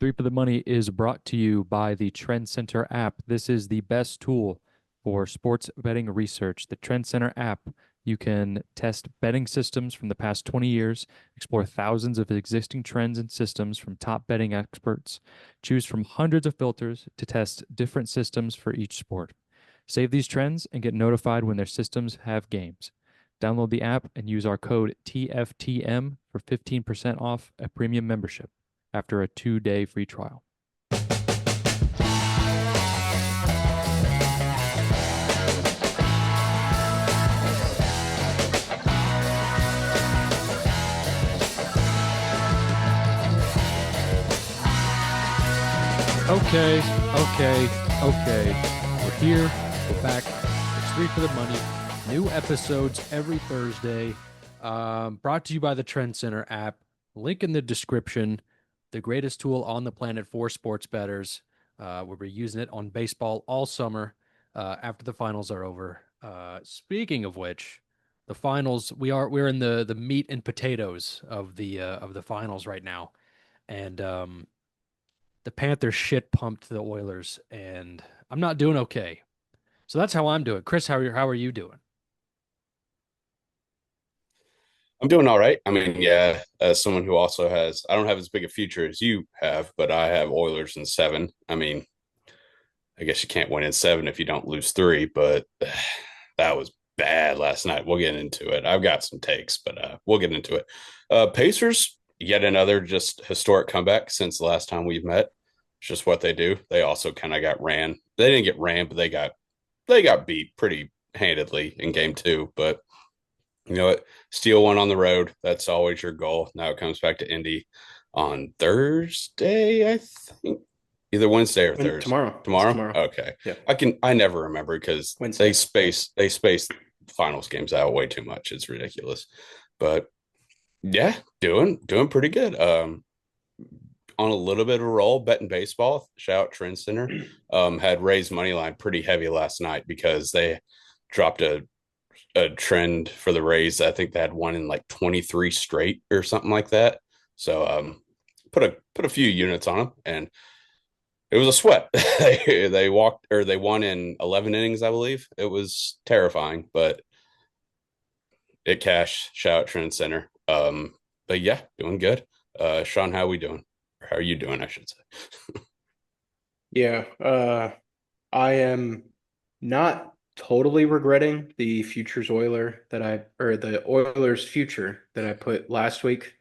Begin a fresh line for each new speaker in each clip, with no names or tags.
Three for the Money is brought to you by the Trend Center app. This is the best tool for sports betting research. The Trend Center app, you can test betting systems from the past 20 years, explore thousands of existing trends and systems from top betting experts, choose from hundreds of filters to test different systems for each sport. Save these trends and get notified when their systems have games. Download the app and use our code TFTM for 15% off a premium membership after a 2-day free trial. Okay. We're here. We're back. It's Three for the Money. New episodes every Thursday. Brought to you by the Trend Center app. Link in the description. The greatest tool on the planet for sports bettors. We'll be using it on baseball all summer after the finals are over. Speaking of which, the finals, we're in the meat and potatoes of the finals right now, and the Panthers shit pumped the Oilers, and I'm not doing okay. So that's how I'm doing. Chris, how are you doing?
I'm doing all right. I mean, yeah, as someone who also has, I don't have as big a future as you have, but I have Oilers in seven. I mean, I guess you can't win in seven if you don't lose three, but that was bad last night. We'll get into it. I've got some takes, but we'll get into it. Pacers, yet another just historic comeback since the last time we've met. It's just what they do. They also kind of got ran. They didn't get ran, but they got beat pretty handedly in game two. But you know what? Steal one on the road. That's always your goal. Now it comes back to Indy on Thursday, I think. Either Wednesday or
When
Thursday.
tomorrow. It's
Tomorrow?
tomorrow.
Okay.
Yeah.
I never remember because they
Wednesday.
space finals games out way too much. It's ridiculous. But yeah, doing pretty good. On a little bit of a roll betting baseball. Shout out Trend Center. Had raised money line pretty heavy last night because they dropped a trend for the Rays. I think they had one in like 23 straight or something like that. So put a few units on them, and it was a sweat. They walked, or they won in 11 innings, I believe. It was terrifying, but it cashed. Shout out Trend Center. But yeah, doing good. Sean, how are we doing? Or how are you doing, I should say?
Yeah. I am not totally regretting the futures Oiler or the Oilers future that I put last week.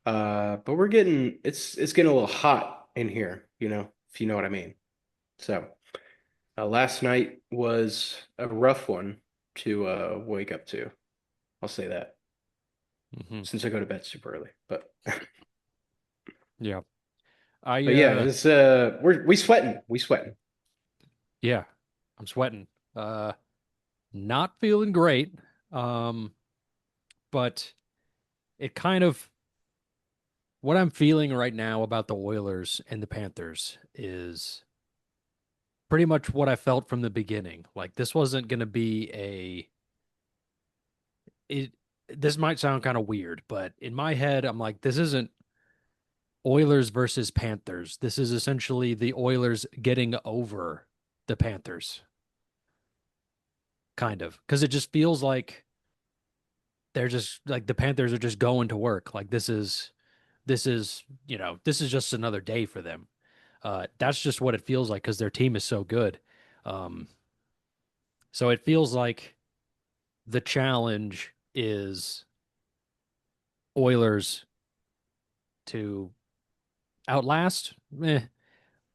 But it's getting a little hot in here, if you know what I mean. So, last night was a rough one to wake up to. I'll say that
Mm-hmm.
since I go to bed super early. But
Yeah. I
but yeah, it's we sweating. We sweating.
yeah, I'm sweating. Not feeling great. Um, but it kind of what I'm feeling right now about the Oilers and the Panthers is pretty much what I felt from the beginning. Like this wasn't going to be it this might sound kind of weird, but in my head I'm like this isn't Oilers versus Panthers. This is essentially the Oilers getting over the Panthers, kind of, because it just feels like they're just like the Panthers are just going to work. Like this is just another day for them. That's just what it feels like because their team is so good. Um, so it feels like the challenge is Oilers to outlast,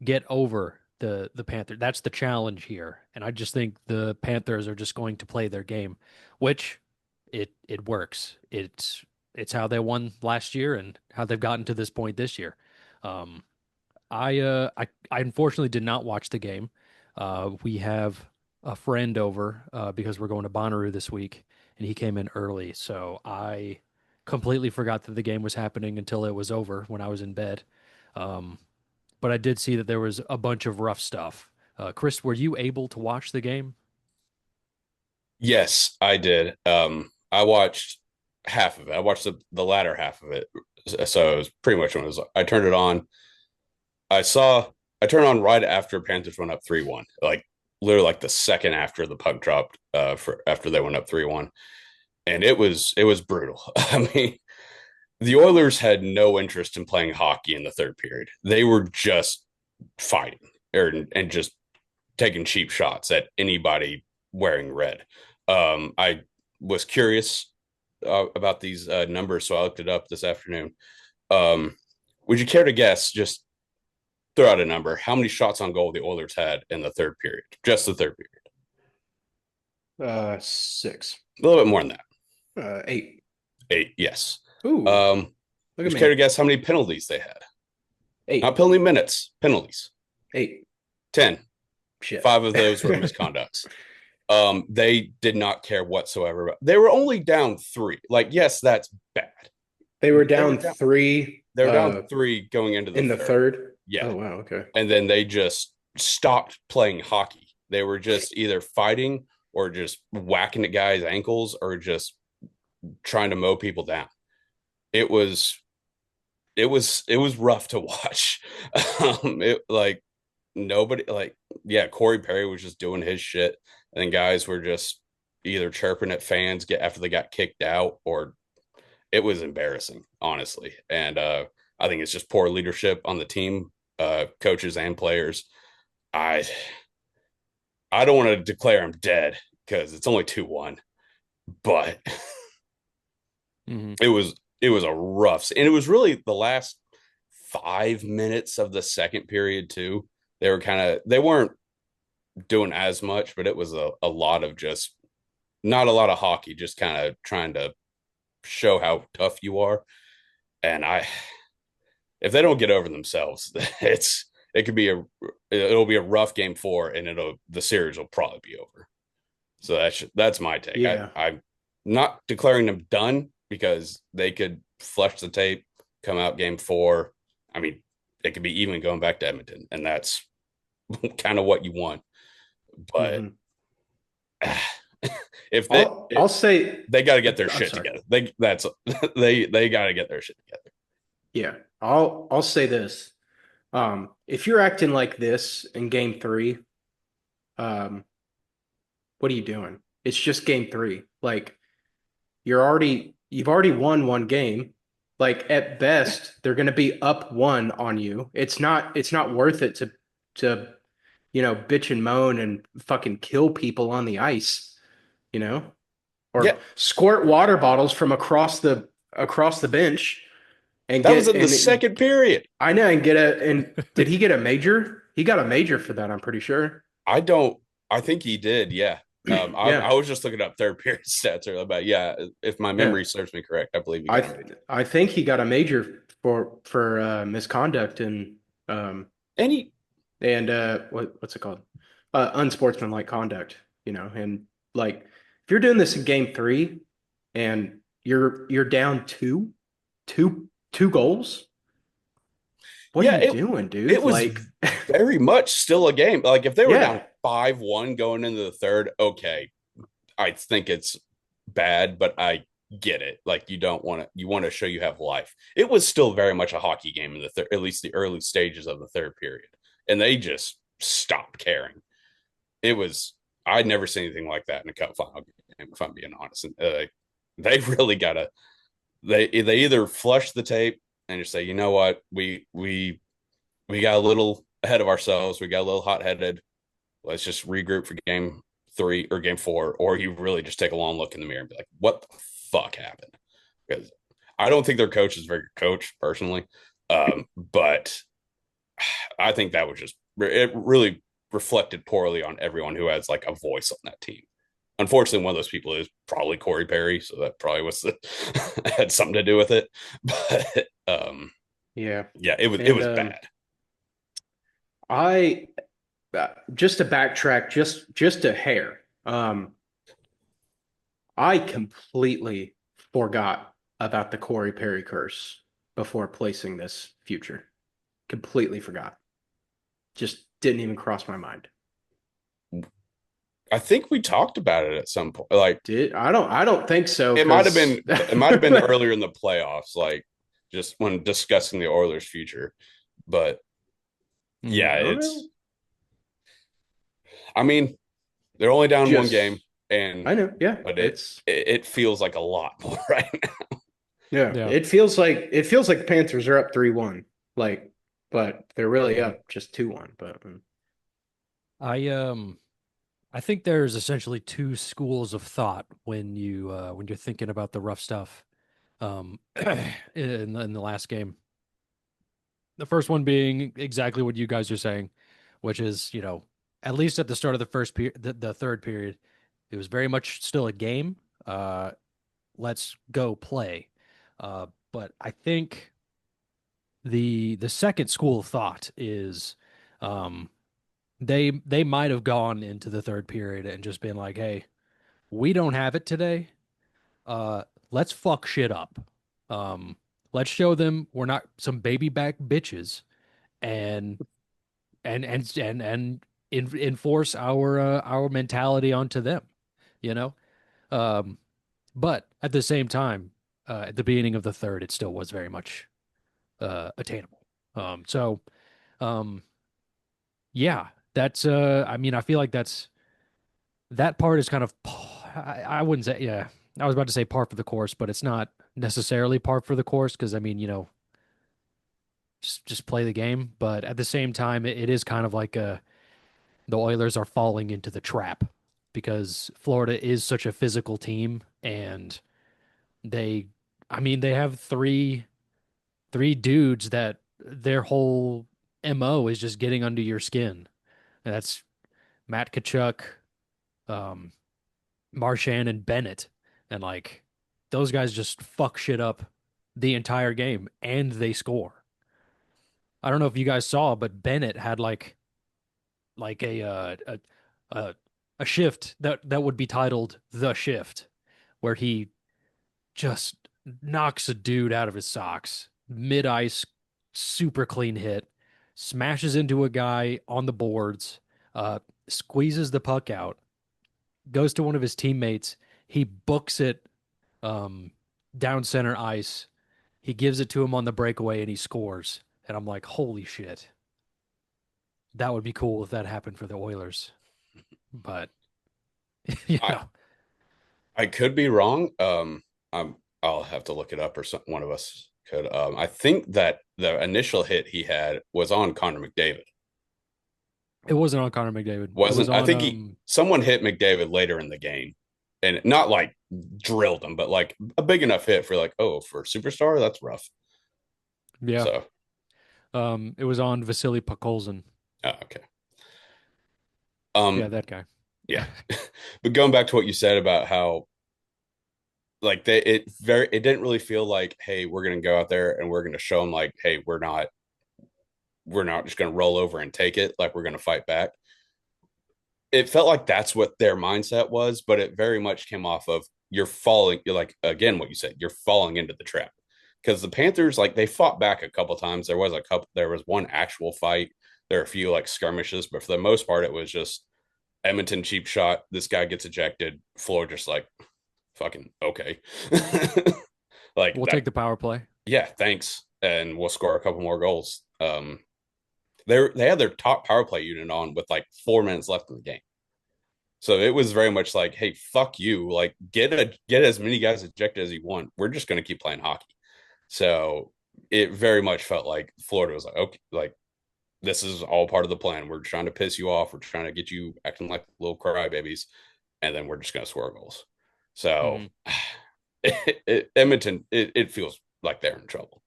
get over the Panthers. That's the challenge here, and I just think the Panthers are just going to play their game, which it works. It's how they won last year and how they've gotten to this point this year. Um, I unfortunately did not watch the game. We have a friend over because we're going to Bonnaroo this week, and he came in early, so I completely forgot that the game was happening until it was over when I was in bed. Um, but I did see that there was a bunch of rough stuff. Chris, were you able to watch the game?
Yes, I did. I watched half of it. I watched the latter half of it. So it was pretty much when it was, I turned it on. I turned on right after Panthers went up 3-1, like literally like the second after the puck dropped, for after they went up 3-1. And it was brutal. I mean, the Oilers had no interest in playing hockey in the third period. They were just fighting and just taking cheap shots at anybody wearing red. I was curious about these numbers, so I looked it up this afternoon. Um, would you care to guess, just throw out a number, how many shots on goal the Oilers had in the third period? Just the third period.
6.
A little bit more than that.
8.
8, yes.
Ooh,
Would
look at
you care to
me.
guess how many penalties they had? Not
8.
penalty minutes, penalties.
8.
10.
Shit.
5 of those were misconducts. They did not care whatsoever. They were only down 3. Like, yes, that's bad.
They were
They were
down
down.
3
They were down 3 going into the
in the
third.
third.
Yeah,
Oh wow, okay.
and then they just stopped playing hockey. They were just either fighting or just whacking at guys' ankles or just trying to mow people down. It was it was rough to watch. It like nobody like yeah, Corey Perry was just doing his shit, and then guys were just either chirping at fans get after they got kicked out, or it was embarrassing, honestly. And I think it's just poor leadership on the team, coaches and players. I I don't want to declare him dead because it's only 2-1, but
Hmm.
it was a rough, and it was really the last 5 minutes of the second period too. They weren't doing as much, but it was a lot of just not a lot of hockey, just kind of trying to show how tough you are. And if they don't get over themselves, it could be it'll be a rough game 4, and the series will probably be over. So that's my take.
Yeah.
I'm not declaring them done because they could flush the tape, come out game 4. I mean, it could be even going back to Edmonton, and that's kind of what you want. But
hmm
if
I'll say
they got to get their
I'm
shit
sorry.
together. They got to get their shit together.
Yeah. I'll say this. If you're acting like this in game 3, um, what are you doing? It's just game 3. Like you've already won one game. Like at best, they're going to be up 1 on you. It's not worth it to bitch and moan and fucking kill people on the ice, you know?
Yeah,
Or squirt water bottles from across the bench and
that was
get
in the
and
second period.
I know and did he get a major? He got a major for that, I'm pretty sure.
I don't. I think he did. Yeah.
Yeah.
I was just looking up third period stats earlier, but yeah, if my
Yeah.
memory serves me correct, I believe he
I
got a
th
major.
I think he got a major for misconduct um
And he,
and what's it called? Unsportsmanlike conduct, and like if you're doing this in game 3 and you're down two goals, what are
yeah,
you doing,
it
dude?
was
Like,
very much still a game. Like if they were down
yeah,
5-1 going into the third, okay, I think it's bad, but I get it. Like you want to show you have life. It was still very much a hockey game in the at least the early stages of the third period, and they just stopped caring. It was I'd never seen anything like that in a cup final game, if I'm being honest. And, they really gotta they either flush the tape and just say, you know what, we got a little ahead of ourselves, we got a little hot headed. Let's just regroup for game 3 or game 4, or you really just take a long look in the mirror and be like, what the fuck happened? Because I don't think their coach is a very good coach personally, but I think that was just it really reflected poorly on everyone who has like a voice on that team. Unfortunately, one of those people is probably Corey Perry, so that probably had something to do with it. But
yeah.
yeah, it
And
was bad.
I just to backtrack just a hair. I completely forgot about the Corey Perry curse before placing this future. Completely forgot. Just didn't even cross my mind.
I think we talked about it at some point. Like
Did I don't think so
it might have
because
been it might have been earlier in the playoffs, like just when discussing the Oilers' future. But Yeah,
Not really.
I mean, they're only down one game,
Just,
and
I know. Yeah,
but
it's
it feels like a lot more right now.
yeah.
Yeah.
It feels like the Panthers are up 3-1. Like, but they're really up just 2-1. But
I um I think there's essentially two schools of thought when you're thinking about the rough stuff in the last game. The first one being exactly what you guys are saying, which is, at least at the start of the first period, the third period, it was very much still a game. Uh, let's go play. But I think the second school of thought is, um, they might have gone into the third period and just been like, "Hey, we don't have it today. Let's fuck shit up. Um, let's show them we're not some baby back bitches and enforce our mentality onto them, you know? Um, but at the same time, at the beginning of the third, it still was very much attainable. So um, yeah, that's I mean, I feel like that part is kind of I wouldn't say yeah. I was about to say par for the course, but it's not necessarily par for the course because I mean, just play the game. But at the same time, it is kind of like the Oilers are falling into the trap because Florida is such a physical team and they I mean they have three dudes that their whole MO is just getting under your skin. And that's Matt Kachuk, um, Marchand and Bennett. And like those guys just fuck shit up the entire game and they score. I don't know if you guys saw, but Bennett had like a a shift that would be titled The Shift, where he just knocks a dude out of his socks, mid ice, super clean hit, smashes into a guy on the boards, uh, squeezes the puck out, goes to one of his teammates, he books it um, down center ice, he gives it to him on the breakaway, and he scores. And I'm like, holy shit, that would be cool if that happened for the Oilers. But you
I
know,
I could be wrong. I'll have to look it up, or one of us could. I think that the initial hit he had was on Connor McDavid.
it wasn't on Connor McDavid. It was
Wasn't I
on
think he someone hit McDavid later in the game, and not like drilled him, but like a big enough hit for like, oh, for a superstar, that's rough.
yeah.
So,
It was on Vasily Podkolzin.
okay.
Yeah,
Um,
that guy.
yeah. But going back to what you said about how like it didn't really feel like, hey, we're gonna go out there and we're gonna show them like, hey, we're not just gonna roll over and take it, like we're gonna fight back. It felt like that's what their mindset was, but it very much came off of you're like again what you said, you're falling into the trap. Because the Panthers, like they fought back a couple times. There was one actual fight. There were a few like skirmishes, but for the most part, it was just Edmonton cheap shot. This guy gets ejected. Floor just like fucking okay. Like
We'll
that.
take the power play.
Yeah, thanks. And we'll score a couple more goals. They had their top power play unit on with like 4 minutes left in the game. So it was very much like, hey, fuck you. Like get as many guys ejected as you want. We're just gonna keep playing hockey. So it very much felt like Florida was like, okay, like this is all part of the plan. We're trying to piss you off. We're trying to get you acting like little crybabies, and then we're just gonna score goals. So
Hmm.
Edmonton, it feels like they're in trouble.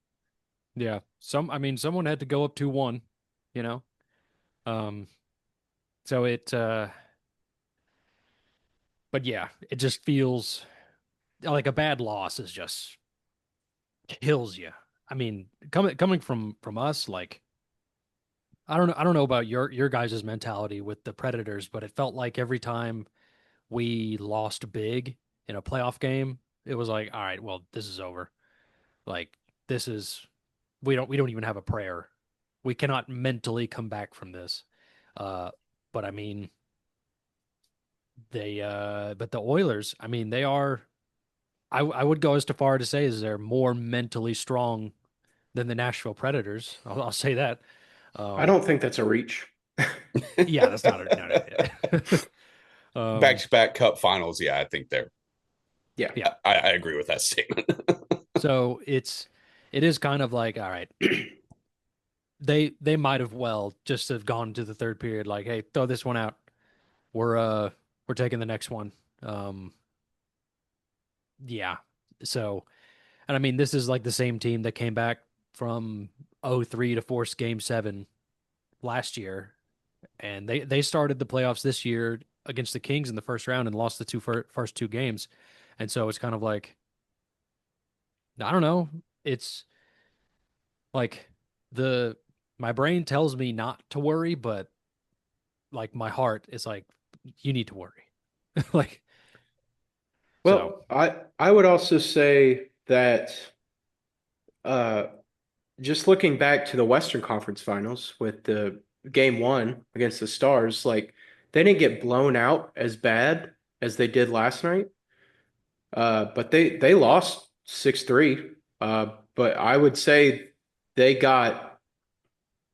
Yeah. I mean, someone had to go up 2-1, you know? Um, so but yeah, it just feels like a bad loss is just kills you. I mean, coming from us, like, I don't know about your guys' mentality with the Predators, but it felt like every time we lost big in a playoff game, it was like, all right, well, this is over. Like, this is we don't even have a prayer. We cannot mentally come back from this. Uh, but I mean, but the Oilers, I mean, they are. I would go as far to say is they're more mentally strong than the Nashville Predators. I'll say that.
I
Um,
don't think that's a reach.
yeah, that's not a no, no, no.
Back
Um,
to back cup finals. Yeah, I think they're.
Yeah.
yeah.
I agree with that statement.
So it is kind of like, all right, they might have well just have gone to the third period like, hey, throw this one out. We're taking the next one. Um, yeah. So, and I mean, this is like the same team that came back from 0-3 to force game 7 last year, and they started the playoffs this year against the Kings in the first round and lost the first two games. And so it's kind of like, I don't know. It's like the my brain tells me not to worry, but like my heart is like, you need to worry. Like, so
Well, I would also say that uh just looking back to the Western Conference Finals with the game one against the Stars, like they didn't get blown out as bad as they did last night. But they lost 6-3. But I would say they got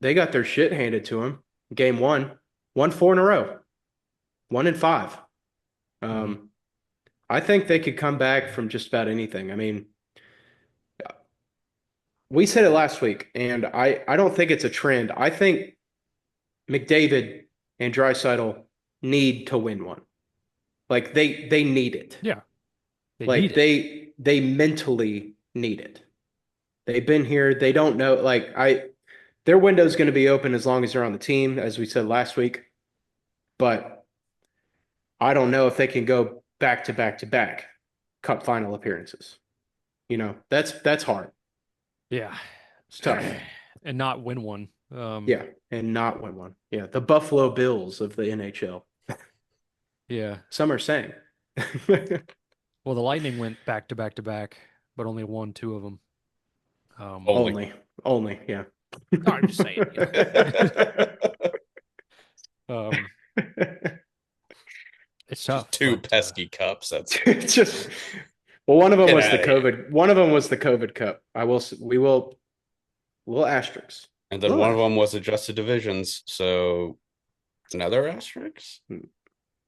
they got their shit handed to them. Game one, won four in a row, 1-5.
mhm.
Um, I think they could come back from just about anything. I mean, we said it last week, and I don't think it's a trend. I think McDavid and Draisaitl need to win one. Like they need it.
Yeah, they need
Like
it.
they mentally need it. They've been here. They don't know. Like their window's going to be open as long as they're on the team, as we said last week. But I don't know if they can go back to back to back cup final appearances. That's hard.
Yeah.
It's tough.
And not win one.
Yeah, and not win one. Yeah, the Buffalo Bills of the NHL.
Yeah.
Some are saying.
Well, the Lightning went back to back to back, but only won two of them.
Only.
Only, yeah.
No, I'm just saying, you know. It's
Just
tough,
two
but
pesky cups. That's
It's just well, one of them
get
was the
out of here.
COVID. One of them was the COVID Cup. We'll asterisk.
And then
Little
one of them
asterisk.
was adjusted divisions. So another asterisk.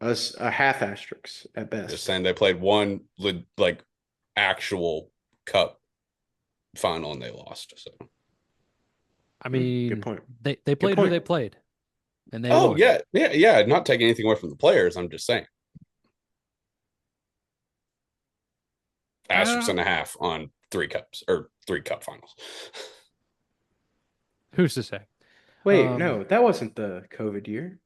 A half asterisk at
Just
best.
saying they played one like actual cup final and they lost. So
I
Good
mean,
point.
they
Good
played who
point.
they played and they
oh
won.
yeah. Not taking anything away from the players. I'm just saying asterisk
Uh,
and a half on three cups or three cup finals.
who's to say?
Wait,
Um,
no, that wasn't the COVID year.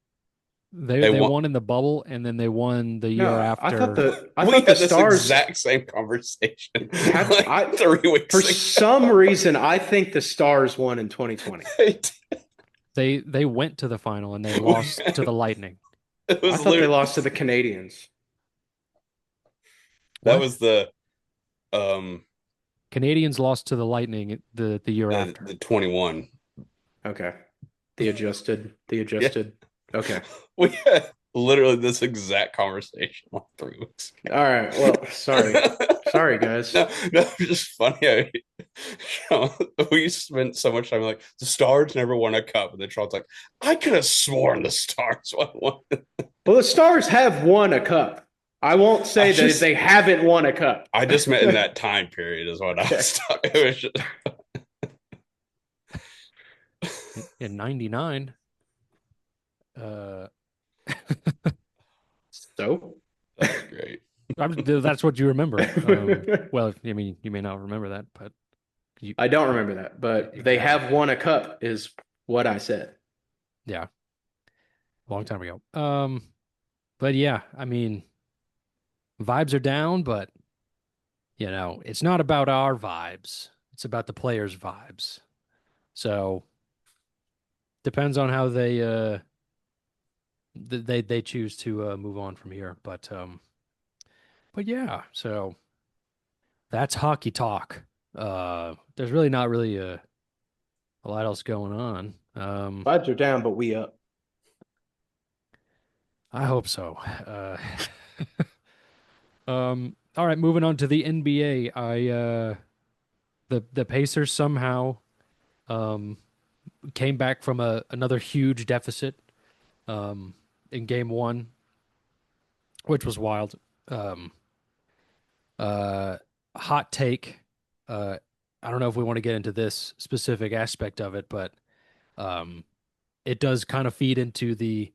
they
They
they
won.
won in the bubble and then they won the year
No,
after.
I
We
thought the
had this
Stars
exact same conversation
have
like
I
3 weeks
for
ago.
some reason I think the Stars won in 2020.
it
They went to the final and they lost to the Lightning.
I
was
thought they
literally
lost to the Canadians.
that
What?
was the um
Canadians lost to the Lightning the year after.
the 21.
Okay. The
Yeah.
adjusted. Okay.
We had literally this exact conversation like 3 weeks
All right. Well, sorry.
ago.
Sorry, guys.
No, it's just funny we spent so much time like the Stars never won a cup, and then Charles like, I could have sworn the Stars won one.
Well, the Stars have won a cup. I won't
I
say that
just
they haven't won a cup.
I just meant in that time period is what I
Okay.
was talking. It was just
In '99. Uh,
So,
that was great.
that's what you remember. Well, I mean, you may not remember that, but you,
I don't remember that, but they
exactly.
have won a cup, is what I said.
Yeah, a long time ago. But yeah, I mean, vibes are down, but it's not about our vibes. It's about the players' vibes. So depends on how they choose to move on from here. But yeah, so that's hockey talk. There's really not really a lot else going on.
Vibes are down, but we up.
I hope so. All right, moving on to the NBA. The Pacers somehow um came back from another huge deficit um, in game one, which was wild. Um, uh, Hot take. Uh, I don't know if we want to get into this specific aspect of it, but um, it does kind of feed into the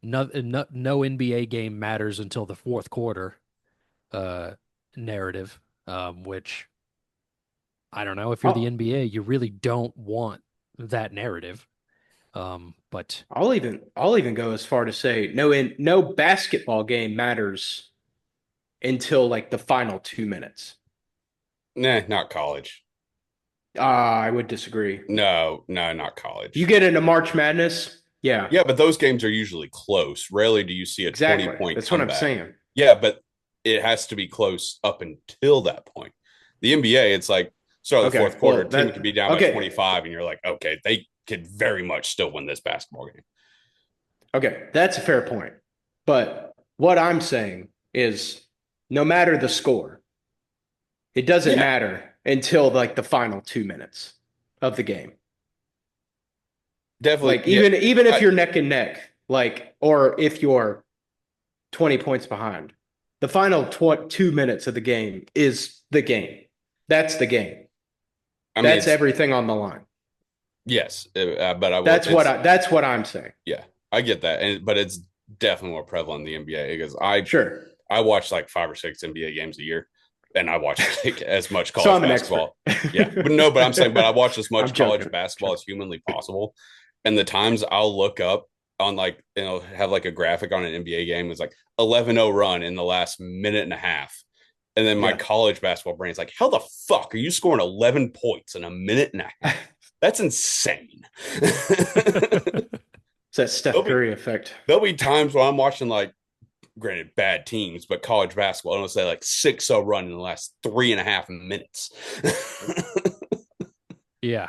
no NBA game matters until the fourth quarter uh, narrative, which I don't know. If you're the
I'll
NBA, you really don't want that narrative. But
I'll even go as far to say no basketball game matters until like the final 2 minutes.
Nah, not college.
I would disagree.
No, no, not
You
college.
get into March Madness, yeah,
Yeah, but those games are usually close. Rarely do you see a 20
exactly.
point
That's what I'm
comeback.
saying.
Yeah, but it has to be close up until that point. The NBA, it's like start of the
Okay,
fourth quarter,
well
team could be
that
down by
okay,
25, and you're like, okay, they could very much still win this basketball game.
okay, that's a fair point. But what I'm saying is, no matter the score, it doesn't
Yeah,
matter until like the final 2 minutes of the game.
definitely.
Like
Yeah,
even if
I,
you're neck and neck, like or if you're 20 points behind, the final 2 minutes of the game is the game. That's the game.
I mean,
That's
it's
everything on the line.
yes, but I will. It's
That's what I'm saying.
yeah, I get that, and but it's definitely more prevalent in the NBA because
Sure.
I watch like 5 or 6 NBA games a year, and I watch like as much
So
college
I'm an expert.
basketball. Yeah, but no, but I'm saying, but I watch as
I'm
much college
joking.
basketball as humanly possible. And the times I'll look up on like have like a graphic on an NBA game is like 11-0 run in the last minute and a half. And then my
Yeah.
college basketball brain's like, how the fuck are you scoring 11 points in a minute and a half? That's insane.
It's that Steph
there'll be
Curry effect.
there'll be times where I'm watching like granted bad teams, but college basketball, I don't say like 6-0 run in the last 3.5 minutes.
yeah,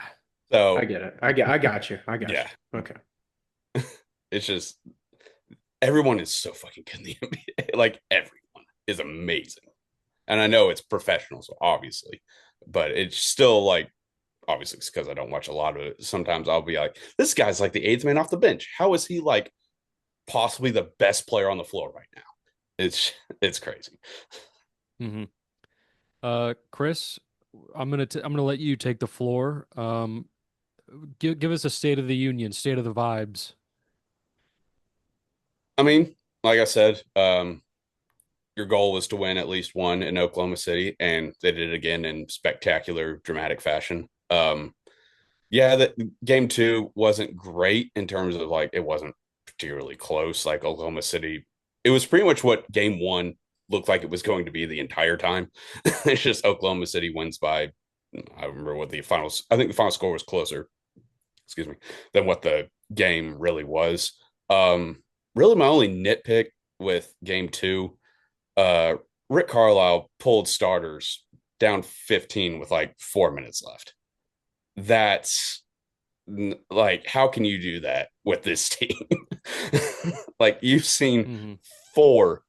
I
So
get it. I got you. I got
yeah,
you. Okay.
it's just everyone is so fucking good in the NBA. Like everyone is amazing. And I know it's professional, so obviously, but it's still like obviously it's because I don't watch a lot of it. Sometimes I'll be like, this guy's like the eighth man off the bench. How is he like possibly the best player on the floor right now? It's crazy.
hmm Chris, I'm gonna let you take the floor. Give us a state of the union, state of the vibes.
I mean, like I said, your goal was to win at least one in Oklahoma City, and they did it again in spectacular, dramatic fashion. Yeah, that game two wasn't great in terms of like it wasn't particularly close. Like Oklahoma City, it was pretty much what game one looked like it was going to be the entire time. It's just Oklahoma City wins by I remember what the finals. I think the final score was closer. Excuse me, than what the game really was. Really, my only nitpick with game two, uh, Rick Carlisle pulled starters down 15 with like 4 minutes left. That's like, how can you do that with this team? Like, you've seen
hmm
4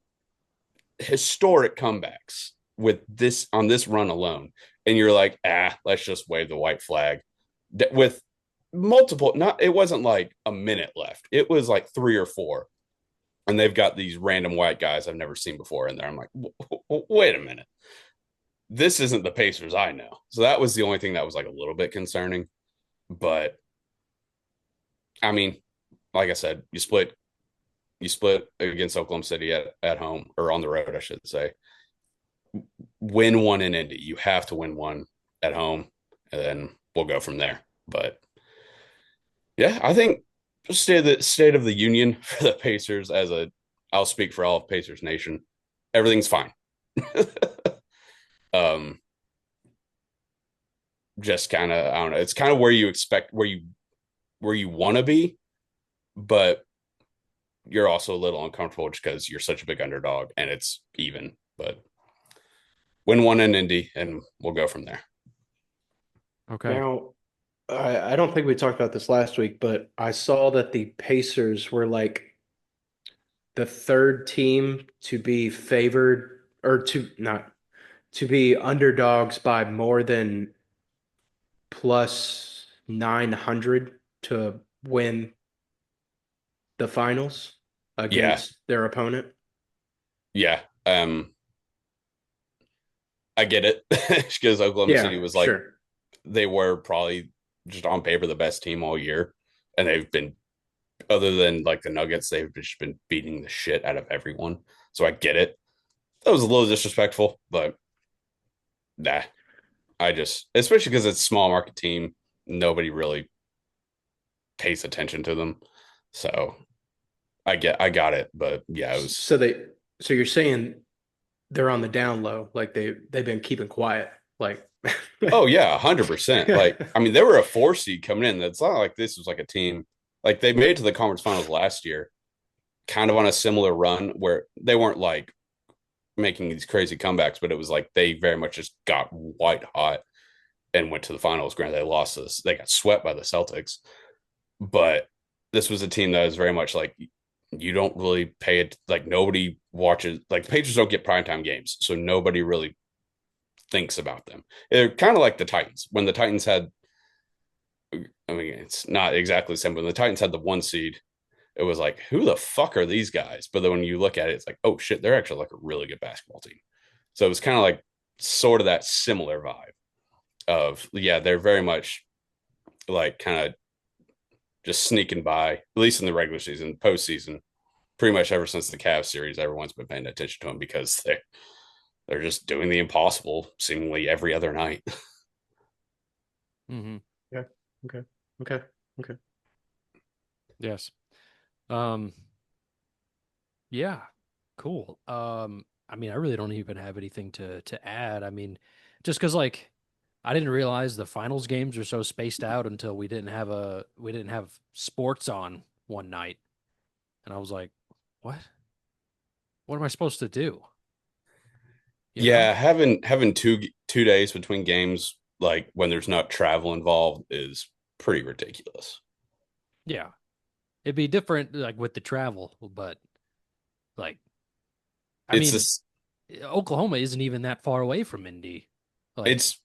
historic comebacks with this on this run alone, and you're like, let's just wave the white flag with multiple. Not it wasn't like a minute left; it was like 3 or 4, and they've got these random white guys I've never seen before in there. I'm like, wait a minute, this isn't the Pacers I know. So that was the only thing that was like a little bit concerning. But I mean, like I said, you split against Oklahoma City at home or on the road, I should say. Win one in Indy. You have to win one at home, and then we'll go from there. But yeah, I think state of the union for the Pacers as a I'll speak for all of Pacers Nation. Everything's fine. um, just kind of I don't know. It's kind of where you expect where you want to be, but you're also a little uncomfortable just because you're such a big underdog and it's even. But win one in Indy, and we'll go from there.
Okay.
Now, I don't think we talked about this last week, but I saw that the Pacers were like the third team to be favored or to not to be underdogs by more than plus 900 to win the finals
Yeah,
against their opponent.
yeah. I get it because Oklahoma
Yeah,
City was like
sure.
they were probably just on paper the best team all year, and they've been other than like the Nuggets, they've just been beating the shit out of everyone. So I get it. That was a little disrespectful, but nah. I just, especially because it's a small market team, nobody really pays attention to them. So I got it, but yeah, it was.
So so you're saying they're on the down low, like they've been keeping quiet, like
Oh yeah, 100%. Like, I mean, they were a 4 seed coming in. It's not like this was like a team like they made it to the conference finals last year, kind of on a similar run where they weren't like making these crazy comebacks, but it was like they very much just got white hot and went to the finals. Granted, they lost this, they got swept by the Celtics, but this was a team that was very much like you don't really pay it. Like nobody watches. Like the Patriots don't get primetime games, so nobody really thinks about them. They're kind of like the Titans when the Titans had. I mean, it's not exactly the same. But when the Titans had the 1 seed, it was like, who the fuck are these guys? But then when you look at it, it's like, oh shit, they're actually like a really good basketball team. So it was kind of like sort of that similar vibe of yeah, they're very much like kind of just sneaking by, at least in the regular season, postseason. Pretty much ever since the Cavs series, everyone's been paying attention to them because they're just doing the impossible seemingly every other night.
Mm-hmm.
Yeah. Okay. Okay. Okay.
Yes. Um, yeah, cool. I mean, I really don't even have anything to add. I mean, just because like I didn't realize the finals games are so spaced out until we didn't have sports on one night, and I was like, what? What am I supposed to do? You know?
Yeah, having two days between games, like when there's not travel involved, is pretty ridiculous.
Yeah. It'd be different like with the travel, but like I
It's
mean,
this.
Oklahoma isn't even that far away from Indy. Like,
It's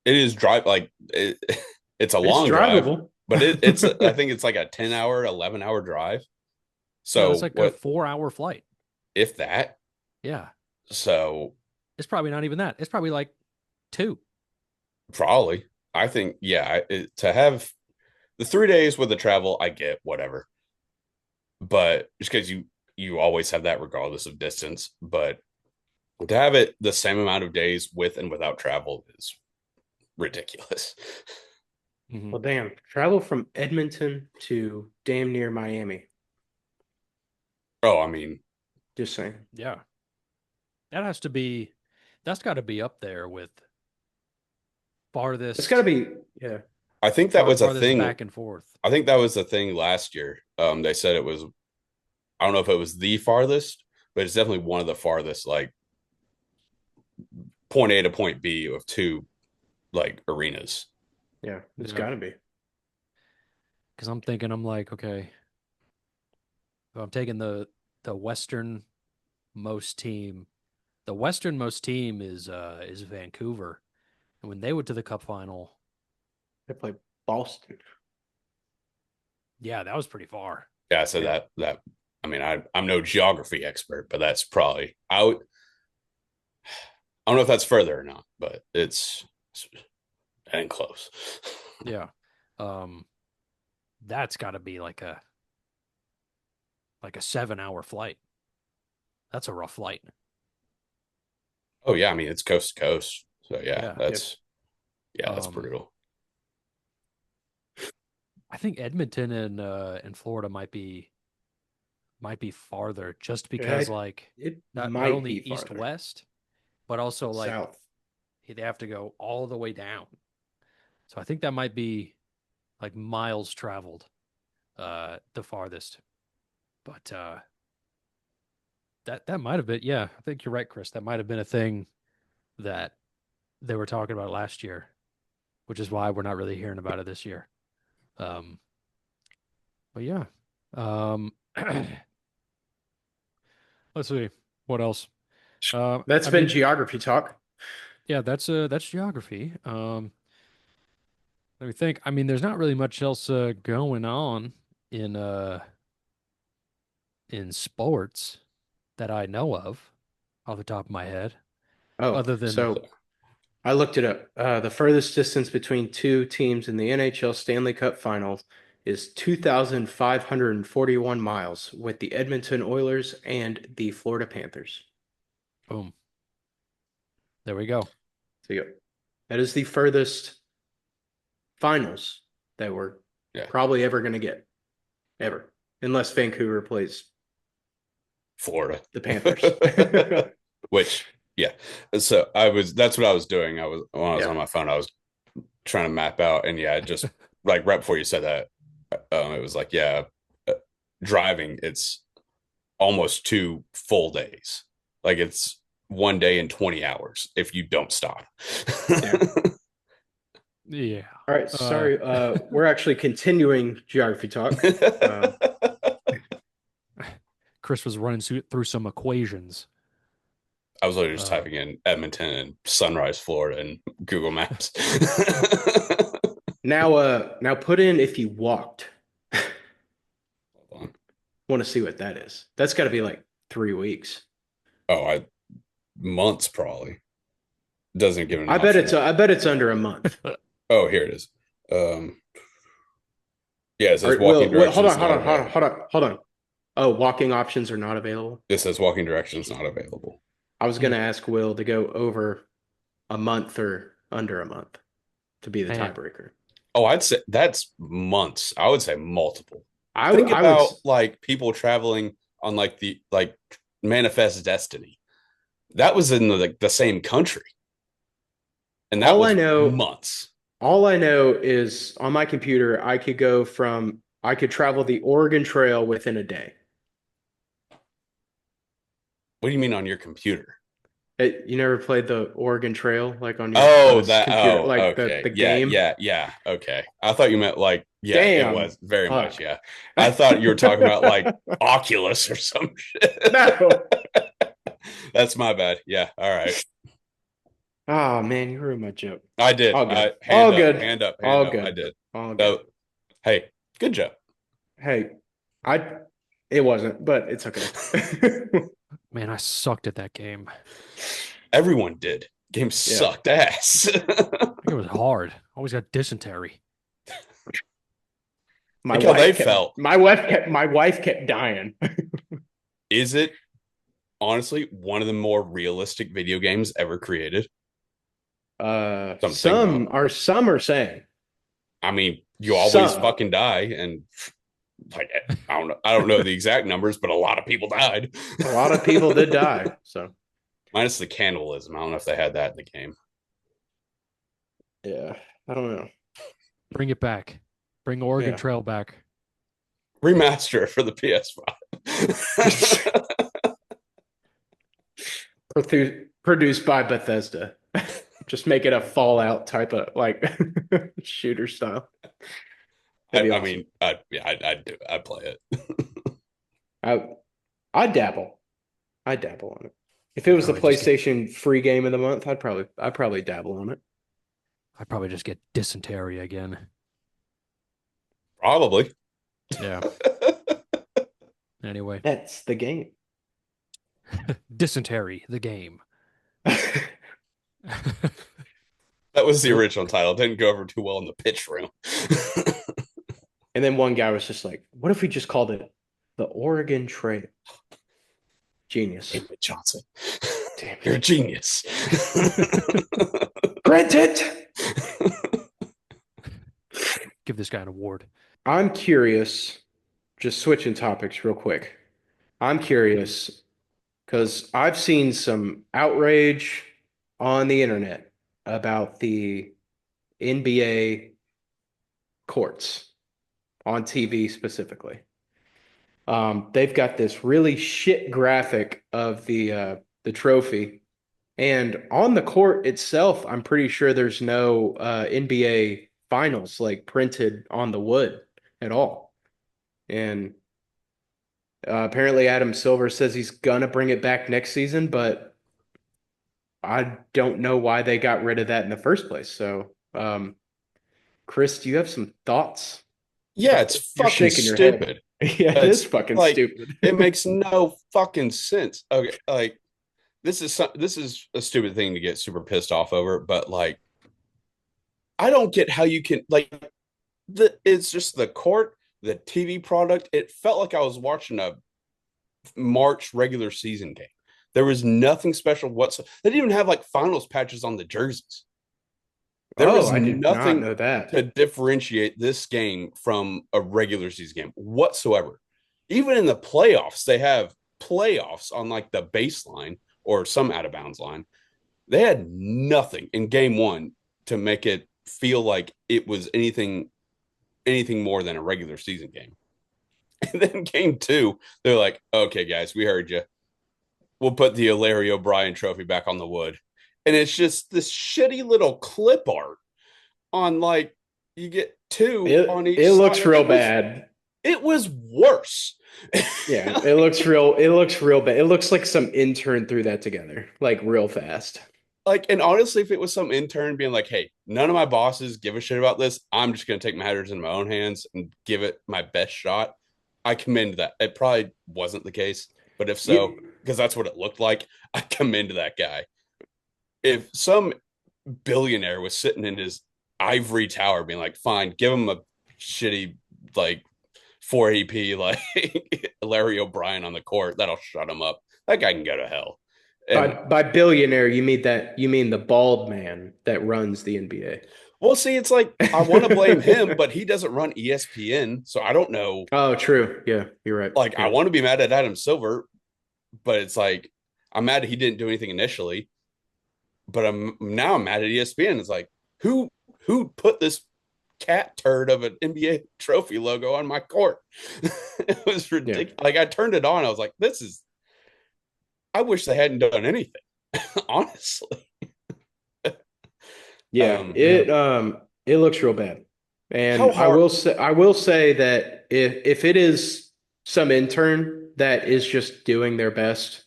it is drive like it's a
It's
long drive,
drivable.
but it's I think it's like a 10 hour, 11 hour drive.
no, that's
So
like a
what
4 hour flight.
if that?
Yeah.
So
It's probably not even that. It's probably like two.
probably I think yeah, to have the 3 days with the travel, I get whatever, but just because you always have that regardless of distance, but to have it the same amount of days with and without travel is ridiculous.
Hmm.
Well, damn. Travel from Edmonton to damn near Miami.
Oh, I mean,
Just saying.
Yeah. That has to be, that's got to be up there with
It's got to
farthest,
be, yeah.
I think that was a
farthest
thing.
back and forth.
I think that was the thing last year. They said it was. I don't know if it was the farthest, but it's definitely one of the farthest, like point A to point B of two like arenas.
Yeah. It's
Yeah.
got to be.
Because I'm thinking, I'm like, okay, if I'm taking the westernmost team. The westernmost team is Vancouver. And when they went to the cup final,
They play Boston.
yeah, that was pretty far.
Yeah, so
Yeah.
that I mean, I'm no geography expert, but that's probably out. I don't know if that's further or not, but it's and close.
Yeah. Um, that's got to be like a 7 hour flight. That's a rough flight.
Oh yeah, I mean it's coast to coast. So yeah,
Yeah.
Yep.
that's
Um,
brutal.
I think Edmonton and Florida might be farther just
Yeah.
because like
It
not
might
only
be
east
farther.
west, but also like
South.
they have to go all the way down. So I think that might be like miles traveled, the farthest. But that might have been, yeah, I think you're right, Chris. That might have been a thing that they were talking about last year, which is why we're not really hearing about it this year. Um, but yeah. Um, let's see what else.
That's
I
been
mean,
geography talk.
yeah, that's geography. Let me think. I mean, there's not really much else going on in uh in sports that I know of off the top of my head,
Oh,
other than
so I looked it up. The furthest distance between two teams in the NHL Stanley Cup Finals is 2,541 miles with the Edmonton Oilers and the Florida Panthers.
boom, there we go.
So you go. That is the furthest finals that we're
Yeah,
probably ever going to get, ever, unless Vancouver plays
Florida.
the Panthers.
Which, yeah. So that's what I was doing. When I was
Yeah.
on my phone, I was trying to map out, and yeah, just like right before you said that, it was like, yeah, uh, driving, it's almost 2 full days. Like it's 1 day and 20 hours if you don't stop.
Yeah.
Yeah.
All right.
Uh,
Sorry. We're actually continuing geography talk. Um,
Chris was running through some equations.
I was literally just
Uh,
typing in Edmonton and Sunrise, Florida, and Google Maps.
now put in if you walked.
Hold on.
Want to see what that is. That's got to be like 3 weeks.
Oh, I months probably doesn't give an option.
I bet it's under a month.
Oh, here it is. Um, yeah, it
All
says
right,
walking
hold on,
directions
hold
not
on, hold on,
available.
hold on, hold on. Oh, walking options are not available.
It says walking directions not available.
I was
hmm,
gonna ask Will to go over a month or under a month to be the
man,
tiebreaker.
Oh, I'd say that's months. I would say multiple.
I
Think
I would
about like people traveling on like the like Manifest Destiny. That was in the same country, and that
all I
was
know
months.
all I know is on my computer I could travel the Oregon Trail within a day.
What do you mean on your computer?
You never played the Oregon Trail like on your
Oh, that.
computer,
Oh,
like
okay.
the
Yeah,
game?
yeah, yeah. Okay. I thought you meant like, yeah, it
Damn.
was very much.
Fuck.
Yeah. I thought you were talking about like Oculus or some shit.
No.
That's my bad. Yeah. All right.
Oh man, you ruined my joke.
I did.
All good.
Hand
All
up,
good.
hand up, hand
All
up. I
good.
did.
All good.
So, hey, good job.
Hey, I it wasn't, but it's okay.
man, I sucked at that game.
Everyone did. Game
Yeah.
sucked ass.
I think it was hard. Always got dysentery.
Think how they felt.
My wife kept dying.
Is it honestly one of the more realistic video games ever created? Something to think about.
Some are saying.
I mean, you always
Some
fucking die, and like I don't know the exact numbers, but a lot of people died.
a lot of people did die. So
Minus the cannibalism. I don't know if they had that in the game.
yeah, I don't know.
Bring it back. Bring Oregon
Yeah.
Trail back.
Remaster it for the PS5.
Produced by Bethesda. Just make it a Fallout type of like shooter style. That'd be
I
awesome.
mean, yeah, I'd do. I'd play it.
I I dabble. I dabble on it. If it was the
Probably just get
PlayStation free game of the month, I'd probably dabble on it.
I probably just get dysentery again.
Probably.
Yeah. Anyway,
That's the game.
dysentery, the game.
That was the original title. It didn't go over too well in the pitch room.
And then one guy was just like, "What if we just called it the Oregon Trail?" Genius.
David Johnson.
Damn
You're a
it.
genius.
Grant it.
Give this guy an award.
I'm curious, just switching topics real quick. I'm curious because I've seen some outrage on the internet about the NBA courts on TV specifically. They've got this really shit graphic of the trophy, and on the court itself, I'm pretty sure there's no NBA Finals like printed on the wood at all. And apparently, Adam Silver says he's gonna bring it back next season, but I don't know why they got rid of that in the first place. So, Chris, do you have some thoughts?
Yeah, it's
You're
fucking
shaking your head.
stupid.
Yeah, it is
It's
fucking
like
stupid.
it makes no fucking sense. Okay, like this is a stupid thing to get super pissed off over, but like I don't get how you can like it's just the court, the TV product. It felt like I was watching a March regular season game. There was nothing special whatsoever. They didn't even have like finals patches on the jerseys. There
Oh,
was
I did not
nothing
know that.
to differentiate this game from a regular season game whatsoever. Even in the playoffs, they have playoffs on like the baseline or some out of bounds line. They had nothing in game one to make it feel like it was anything more than a regular season game. And then game two, they're like, okay, guys, we heard you. We'll put the Larry O'Brien trophy back on the wood. And it's just this shitty little clip art on like you get two on each
It
side.
looks real bad.
It was worse.
Yeah, it looks real bad. It looks like some intern threw that together, like real fast.
Like, and honestly, if it was some intern being like, hey, none of my bosses give a shit about this, I'm just going to take matters in my own hands and give it my best shot, I commend that. It probably wasn't the case, but if so,
You,
because that's what it looked like, I commend that guy. If some billionaire was sitting in his ivory tower being like, fine, give him a shitty, like, 4 AP, like Larry O'Brien on the court, that'll shut him up. That guy can go to hell. And
by billionaire, you mean the bald man that runs the NBA.
we'll see. It's like I want to blame him, but he doesn't run ESPN, so I don't know.
Oh, true. Yeah, you're right.
Like I
Yeah.
want to be mad at Adam Silver, but it's like I'm mad he didn't do anything initially. But I'm mad at ESPN. It's like who who put this cat turd of an NBA trophy logo on my court? It was
Yeah.
ridiculous. Like I turned it on, I was like, this is. I wish they hadn't done anything. Honestly,
Yeah,
Yeah.
it looks real bad.
how
And
hard?
I will say that if it is some intern that is just doing their best,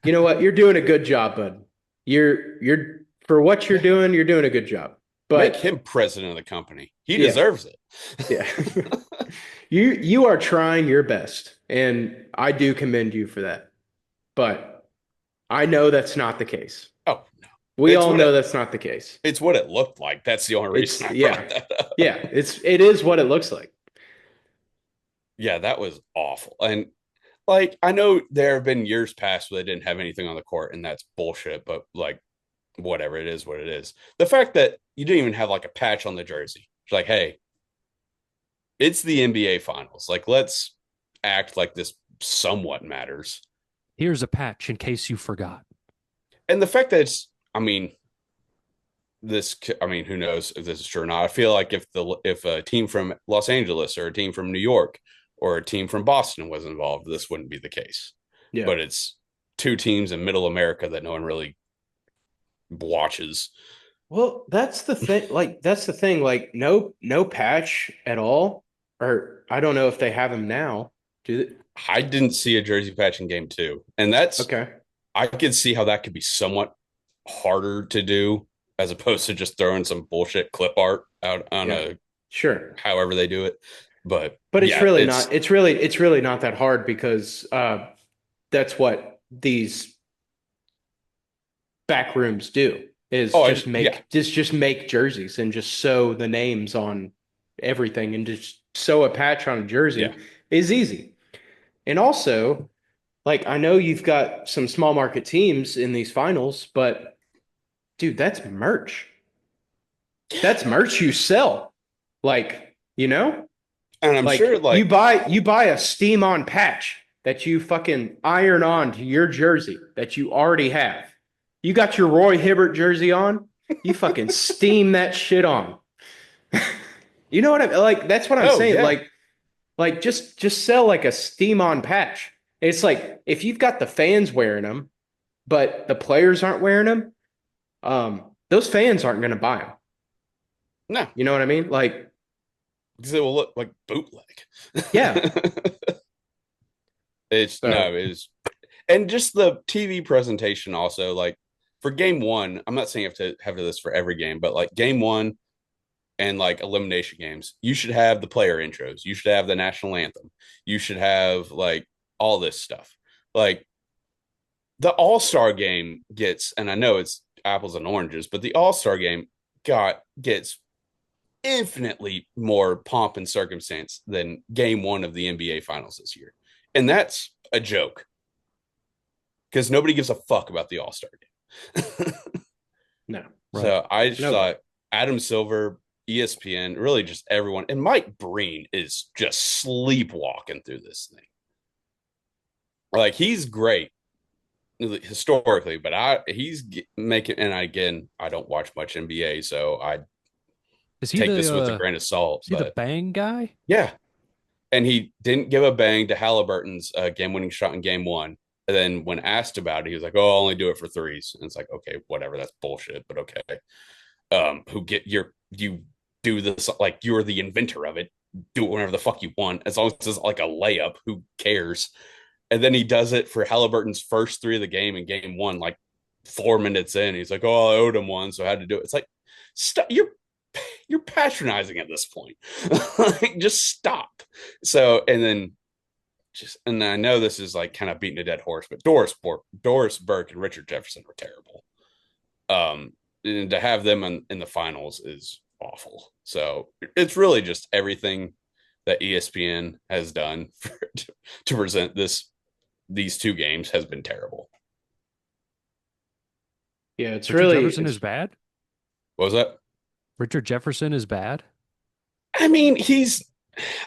you know what? You're doing a good job, bud. You're for what
Yeah,
you're doing a good job.
make
But
him president of the company. He
yeah,
deserves it.
yeah. You are trying your best, and I do commend you for that. But I know that's not the case.
Oh no,
We
it's
all
what
know
it
that's not the case.
it's what it looked like. That's the only reason
It's
I
yeah.
brought that up.
Yeah, it is what it looks like.
Yeah, that was awful. And like I know there have been years past where they didn't have anything on the court, and that's bullshit. But like whatever, it is what it is. The fact that you didn't even have like a patch on the jersey, it's like, hey, it's the NBA Finals. Like let's act like this somewhat matters.
Here's a patch in case you forgot.
And the fact that it's, I mean, who knows if this is true or not. I feel like if a team from Los Angeles or a team from New York or a team from Boston was involved, this wouldn't be the case.
Yeah.
But it's two teams in middle America that no one really watches.
Well, that's the thing. Like, that's the thing. Like, no patch at all. Or I don't know if they have them now. Do they?
I didn't see a jersey patch in game two. And that's
Okay.
I could see how that could be somewhat harder to do as opposed to just throwing some bullshit clip art out on
Yeah.
a
Sure.
however they do it. But
But it's
yeah,
really
it's
not. It's really not that hard because that's what these back rooms do is
yeah,
just make jerseys and just sew the names on everything and just sew a patch on a
yeah.
jersey is easy. And also, like I know you've got some small market teams in these finals, but dude, that's merch. That's merch you sell. Like,
And I'm sure
like you
like
buy you buy a steam on patch that you fucking iron on to your jersey that you already have. You got your Roy Hibbert jersey on, you fucking steam that shit on. You know what I like? That's what I'm
oh
saying.
yeah.
Like just sell like a steam on patch. It's like if you've got the fans wearing them, but the players aren't wearing them, those fans aren't going to buy them.
No,
You know what I mean? Like,
because it will look like bootleg.
yeah.
It's
So
no, it is and just the TV presentation also like for game one, I'm not saying you have to have this for every game, but like game one, and like elimination games, you should have the player intros. You should have the national anthem. You should have like all this stuff. Like the All-Star game gets, and I know it's apples and oranges, but the All-Star game gets infinitely more pomp and circumstance than game one of the NBA Finals this year. And that's a joke because nobody gives a fuck about the All-Star game.
No.
Right.
So I just
Nobody.
thought Adam Silver, ESPN, really just everyone, and Mike Breen is just sleepwalking through this thing. Like he's great historically, but he's making, and again, I don't watch much NBA, so I
Is he
take this with a
the
grain of salt.
is he the
But
bang guy?
yeah, and he didn't give a bang to Halliburton's game-winning shot in game one. And then when asked about it, he was like, "Oh, I'll only do it for threes." And it's like, okay, whatever, that's bullshit, but okay. Who get you do this like you're the inventor of it. Do it whenever the fuck you want, as long as it's like a layup. Who cares? And then he does it for Halliburton's first three of the game in game one, like 4 minutes in. He's like, "Oh, I owed him one, so I had to do it." It's like, stop. You're patronizing at this point. Like, just stop. So, and then and I know this is like kind of beating a dead horse, but Doris Burke and Richard Jefferson were terrible. And to have them in the finals is awful. So it's really just everything that ESPN has done to present these two games has been terrible.
Yeah, it's
Richard
really
Jefferson is
it's
bad?
What was that?
Richard Jefferson is bad?
I mean,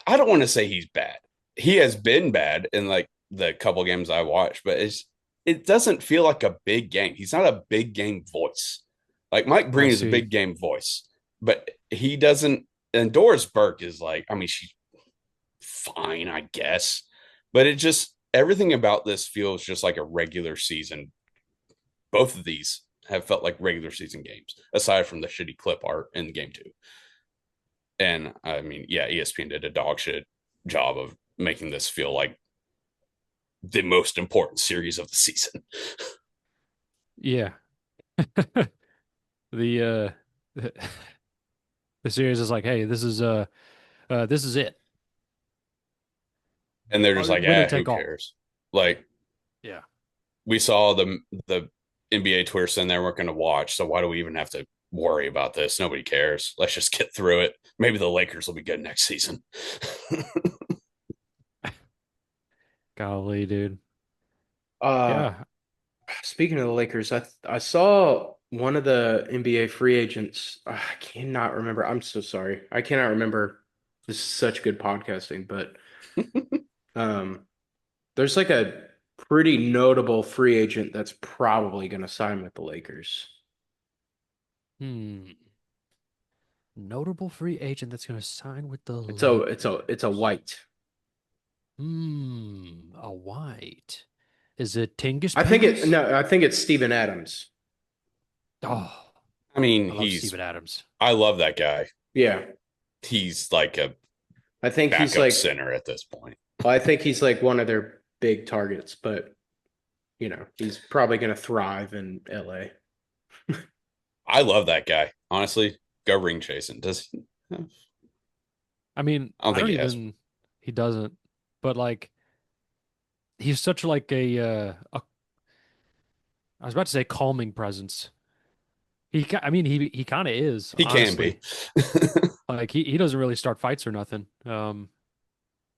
I don't want to say he's bad. He has been bad in like the couple games I watched, but it doesn't feel like a big game. He's not a big game voice. Like Mike
I
Breen is a
see.
big game voice, but he doesn't. And Doris Burke is like, I mean, she's fine, I guess, but it just everything about this feels just like a regular season. Both of these have felt like regular season games, aside from the shitty clip art in game two. And I mean, yeah, ESPN did a dog shit job of making this feel like the most important series of the season.
Yeah. The the series is like, hey, this is it.
And they're just like,
Winner
who
take all.
cares? Like
Yeah.
we saw the NBA Twitter saying they weren't going to watch, so why do we even have to worry about this? Nobody cares. Let's just get through it. Maybe the Lakers will be good next season.
Golly, dude.
uh
Yeah.
speaking of the Lakers, I saw one of the NBA free agents. I cannot remember. I'm so sorry. I cannot remember. This is such good podcasting, but um there's like a pretty notable free agent that's probably going to sign with the Lakers.
Hmm. Notable free agent that's going to sign with the
It's a
Lakers.
white.
A white. Is it Tingus
I think it
Pingus?
no, I think it's Steven Adams.
Oh,
I mean,
I love Steven Adams.
I love that guy.
Yeah.
He's like a
I think he's
backup
like
center at this point.
I think he's like one of their big targets, but he's probably going to thrive in LA.
I love that guy. Honestly, go ring chasing. Does he? I
I mean,
don't
I
think
don't
he has.
even he doesn't, but like he's such like a I was about to say calming presence. I mean he kind of is,
He can be.
honestly. Like he doesn't really start fights or nothing.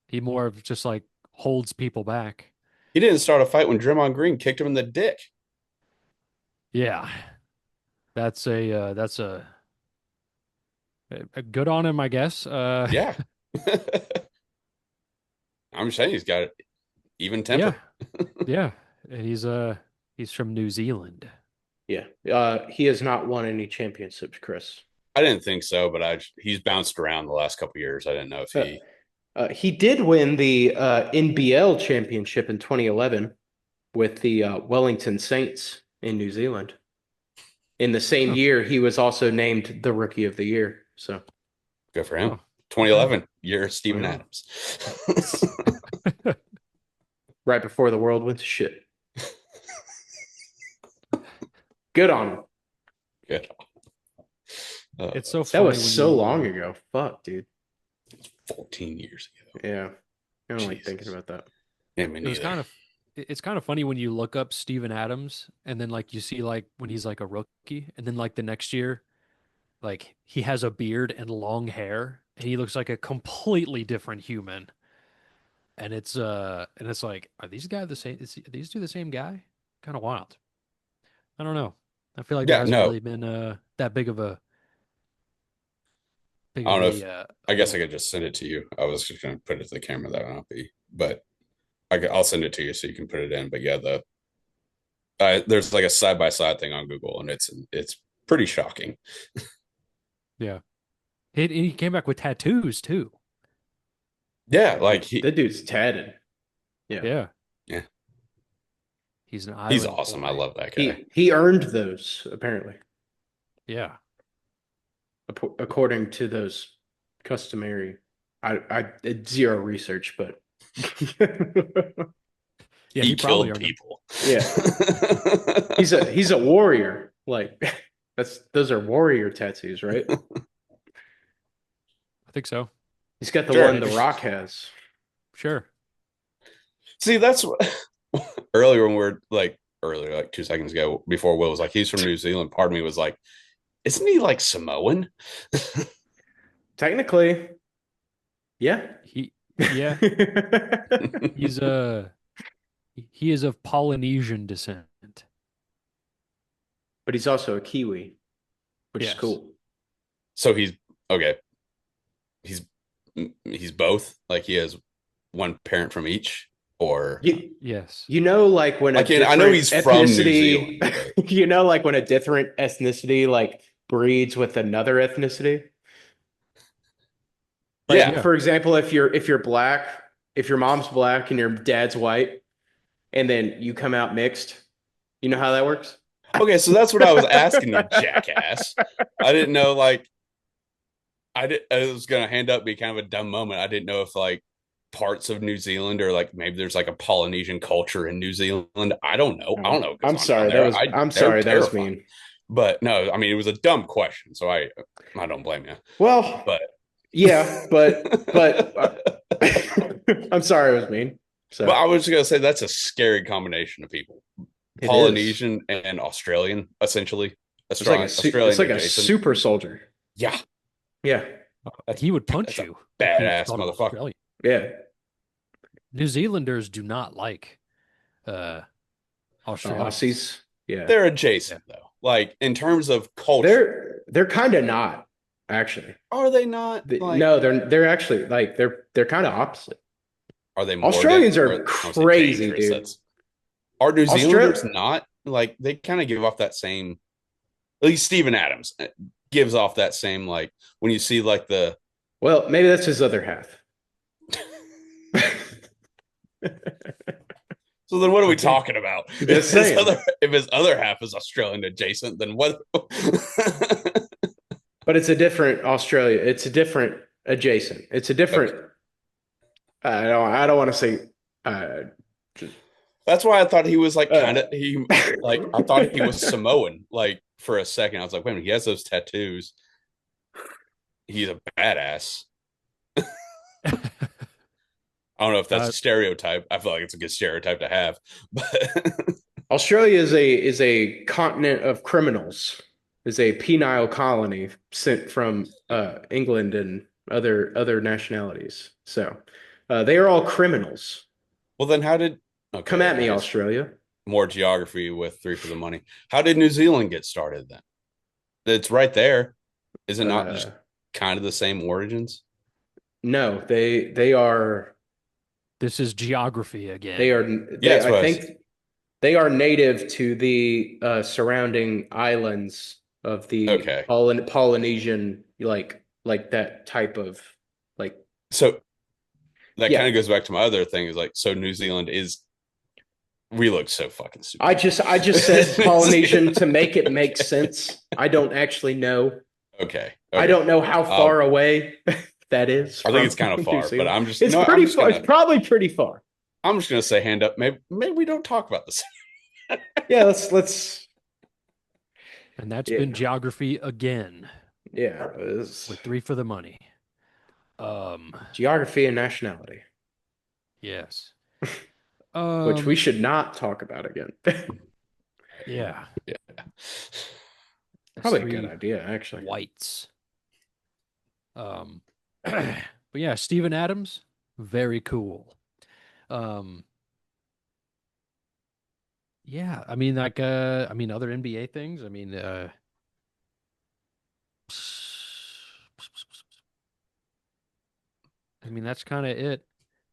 He more of just like holds people back.
He didn't start a fight when Draymond Green kicked him in the dick.
Yeah. That's a good on him, I guess.
Yeah. I'm saying he's got even
Yeah.
temper.
Yeah. And he's from New Zealand.
Yeah. He has not won any championships, Chris.
I didn't think so, but he's bounced around the last couple of years. I didn't know if
Uh,
he
he did win the NBL championship in 2011 with the Wellington Saints in New Zealand. In the same
Oh,
year, he was also named the Rookie of the Year. So,
good for him.
oh, okay.
2011 year of Steven
21.
Adams.
Right before the world went to shit. Good on him.
Good.
It's so
That
funny
was
when
so
you
long ago. Fuck, dude.
14 years ago.
Yeah. I don't like thinking
Jesus.
about that.
Yeah, me
it was
neither.
it's kind of funny when you look up Steven Adams and then like you see like when he's like a rookie and then like the next year like he has a beard and long hair and he looks like a completely different human. And it's like, are these guys the same? Are these two the same guy? Kind of wild. I don't know. I feel like there
Yeah,
hasn't
no,
really been that big
I
of
don't know if
a
I guess I
move.
could just send it to you. I was just going to put it to the camera. That would not be, but I'll send it to you so you can put it in. But yeah, there's like a side by side thing on Google, and it's pretty shocking.
Yeah. He came back with tattoos too.
Yeah,
Yeah,
like
that dude's tatted. Yeah.
Yeah.
yeah,
He's an
he's
island
awesome. I
boy.
love that guy.
He earned those, apparently,
Yeah.
according to those customary. I did zero research, but
Yeah,
He
he probably
killed
earned them.
people.
yeah, he's a warrior. Like those are warrior tattoos, right?
I think so.
He's got the one
Sure.
The Rock has.
Sure.
See, that's what earlier when we're like earlier, like 2 seconds ago, before Will was like, he's from New Zealand. Part of me was like, isn't he like Samoan?
Technically, yeah.
He yeah, he's he is of Polynesian descent.
But he's also a Kiwi, which is
Yes.
cool.
So he's okay. He's he's both. Like he has one parent from each, or
You,
Yes.
you know, like when a
like I know
different
he's from New Zealand,
ethnicity,
but
you know, like when a different ethnicity like breeds with another ethnicity. Like,
yeah.
Yeah.
for example, if you're black, if your mom's black and your dad's white, and then you come out mixed, you know how that works?
Okay, so that's what I was asking you, jackass. I didn't know like I was gonna hand up be kind of a dumb moment. I didn't know if like parts of New Zealand or like maybe there's like a Polynesian culture in New Zealand. I don't know. I don't know what goes
I'm
on down
sorry.
there.
I'm
They're
sorry. That was
terrifying.
mean.
But no, I mean it was a dumb question, so I don't blame you.
Well,
But
yeah, but I'm sorry it was mean.
but
So
I was gonna say that's a scary combination of people.
it is.
Polynesian and Australian, essentially.
It's
Australian
like a
adjacent.
super soldier.
Yeah,
Yeah.
that's
He would punch
that's a
you if you
badass
thought of
motherfucker.
Australia.
Yeah.
New Zealanders do not like uh Australians.
Aussies. Yeah.
They're
Yeah.
adjacent though. Like in terms of culture,
They're kind of not actually.
are they not like
No, they're actually like they're kind of opposite.
are they more
Australians
or I
are
don't want to say
crazy,
dangerous?
dude.
That's are New Zealanders
Australia.
not like they kind of give off that same at least Steven Adams gives off that same like when you see like the
Well, maybe that's his other half.
so then what are we
Okay.
talking about?
Just saying.
If his other half is Australian adjacent, then what
But it's a different Australia. It's a different adjacent. It's a
okay.
different. I don't want to say. Uh,
That's why I thought he was like kind
uh,
of he like I thought he was Samoan like for a second. I was like, wait a minute, he has those tattoos. He's a badass. I don't know if that's
uh
a stereotype. I feel like it's a good stereotype to have, but
Australia is a continent of criminals. Is a penile colony sent from England and other nationalities. So they are all criminals.
well, then how did
Come
okay?
at
I
me,
guess
Australia.
more geography with three for the money. How did New Zealand get started then? It's right there. Is it not just
Uh,
kind of the same origins?
no, they are
this is geography
they
again.
are
Yeah,
they.
that's
I
what I was.
think they are native to the surrounding islands of the
Okay,
Polynesian, like that type of like
so that kind
yeah.
of goes back to my other thing. Is like so New Zealand is we look so fucking
I
stupid.
just said Polynesian to make it make sense. I don't actually know.
Okay,
I
okay.
don't know how far away that is
I think
from
it's kind of
New
far, but
Zealand.
I'm just
It's
no.
pretty far. It's probably pretty far.
I'm just gonna say hand up. Maybe we don't talk about this.
Yeah, let's
And that's been
yeah.
geography again.
Yeah, it was
with three for the money. Um,
geography and nationality,
yes.
which we
Um,
should not talk about again.
yeah.
Yeah.
That's
Probably a good
three
idea, actually.
whites. But yeah, Steven Adams, very cool. Um, yeah, I mean, like, I mean, other NBA things. I mean, that's kind of it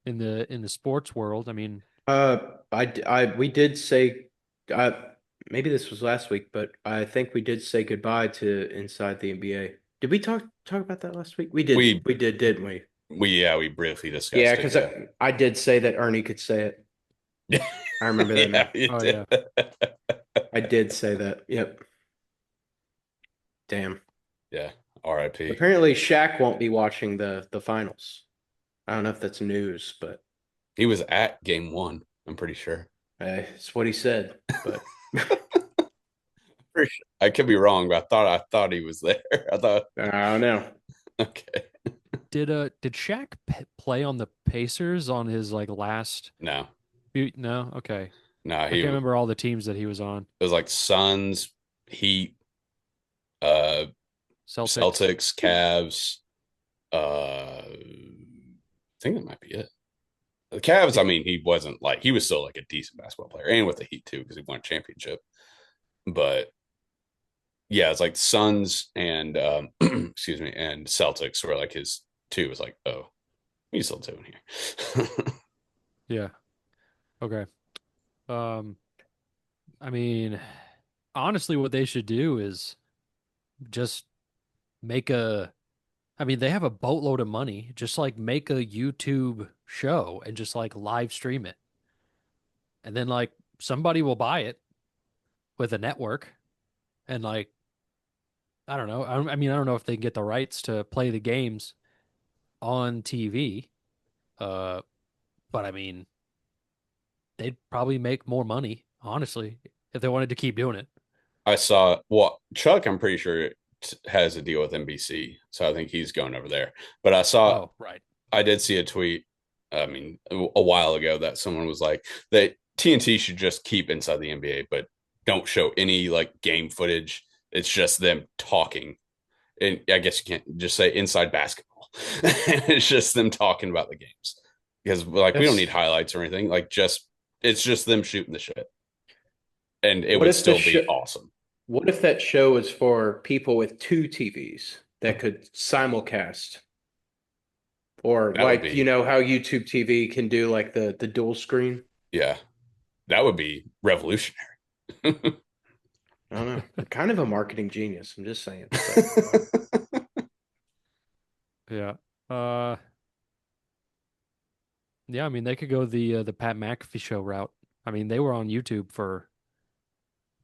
in the sports world. I mean,
We did say, uh, maybe this was last week, but I think we did say goodbye to Inside the NBA. Did we talk about that last week?
We
We did, didn't we?
we briefly
Yeah,
discussed it.
because
Yeah.
I did say that Ernie could say it. I remember that
Yeah,
now.
you
oh
did.
yeah,
I did say that. Yep. Damn.
Yeah. R.I.P.
Apparently, Shaq won't be watching the finals. I don't know if that's news, but
He was at game one, I'm pretty sure.
it's what he said. But
Pretty sure. I could be wrong, but I thought he was there. I thought
I don't know.
okay.
did Shaq play on the Pacers on his like last?
No.
No, okay.
No,
I
he
can't
it
remember all the teams that he was on.
was like Suns, Heat, uh
Celtics.
Celtics, Cavs, I think that might be it. The Cavs, I mean, he wasn't like he was still like a decent basketball player, and with the Heat too, because he won a championship. But yeah, it's like Suns and excuse me, and Celtics were like his two was like, oh, he's still doing here.
Yeah. Okay. Um, I mean, honestly, what they should do is just make a. I mean, they have a boatload of money. Just like make a YouTube show and just like live stream it, and then like somebody will buy it with a network, and like I don't know. I mean, I don't know if they can get the rights to play the games on TV. Uh, but I mean, they'd probably make more money, honestly, if they wanted to keep doing it.
I saw well, Chuck, I'm pretty sure has a deal with NBC, so I think he's going over there. But
Oh, right.
I did see a tweet, I mean, a while ago that someone was like that TNT should just keep Inside the NBA, but don't show any like game footage. It's just them talking. And I guess you can't just say inside basketball. It's just them talking about the games because like we don't
That's
need highlights or anything. Like just it's just them shooting the shit, and it
what
would
if the
still
show
be awesome.
what if that show is for people with two TVs that could simulcast? Or
That would
like you
be
know how YouTube TV can do like the dual screen?
yeah, that would be revolutionary.
I don't know. I'm kind of a marketing genius. I'm just saying. But
Yeah. Uh, yeah, I mean they could go the Pat McAfee show route. I mean, they were on YouTube for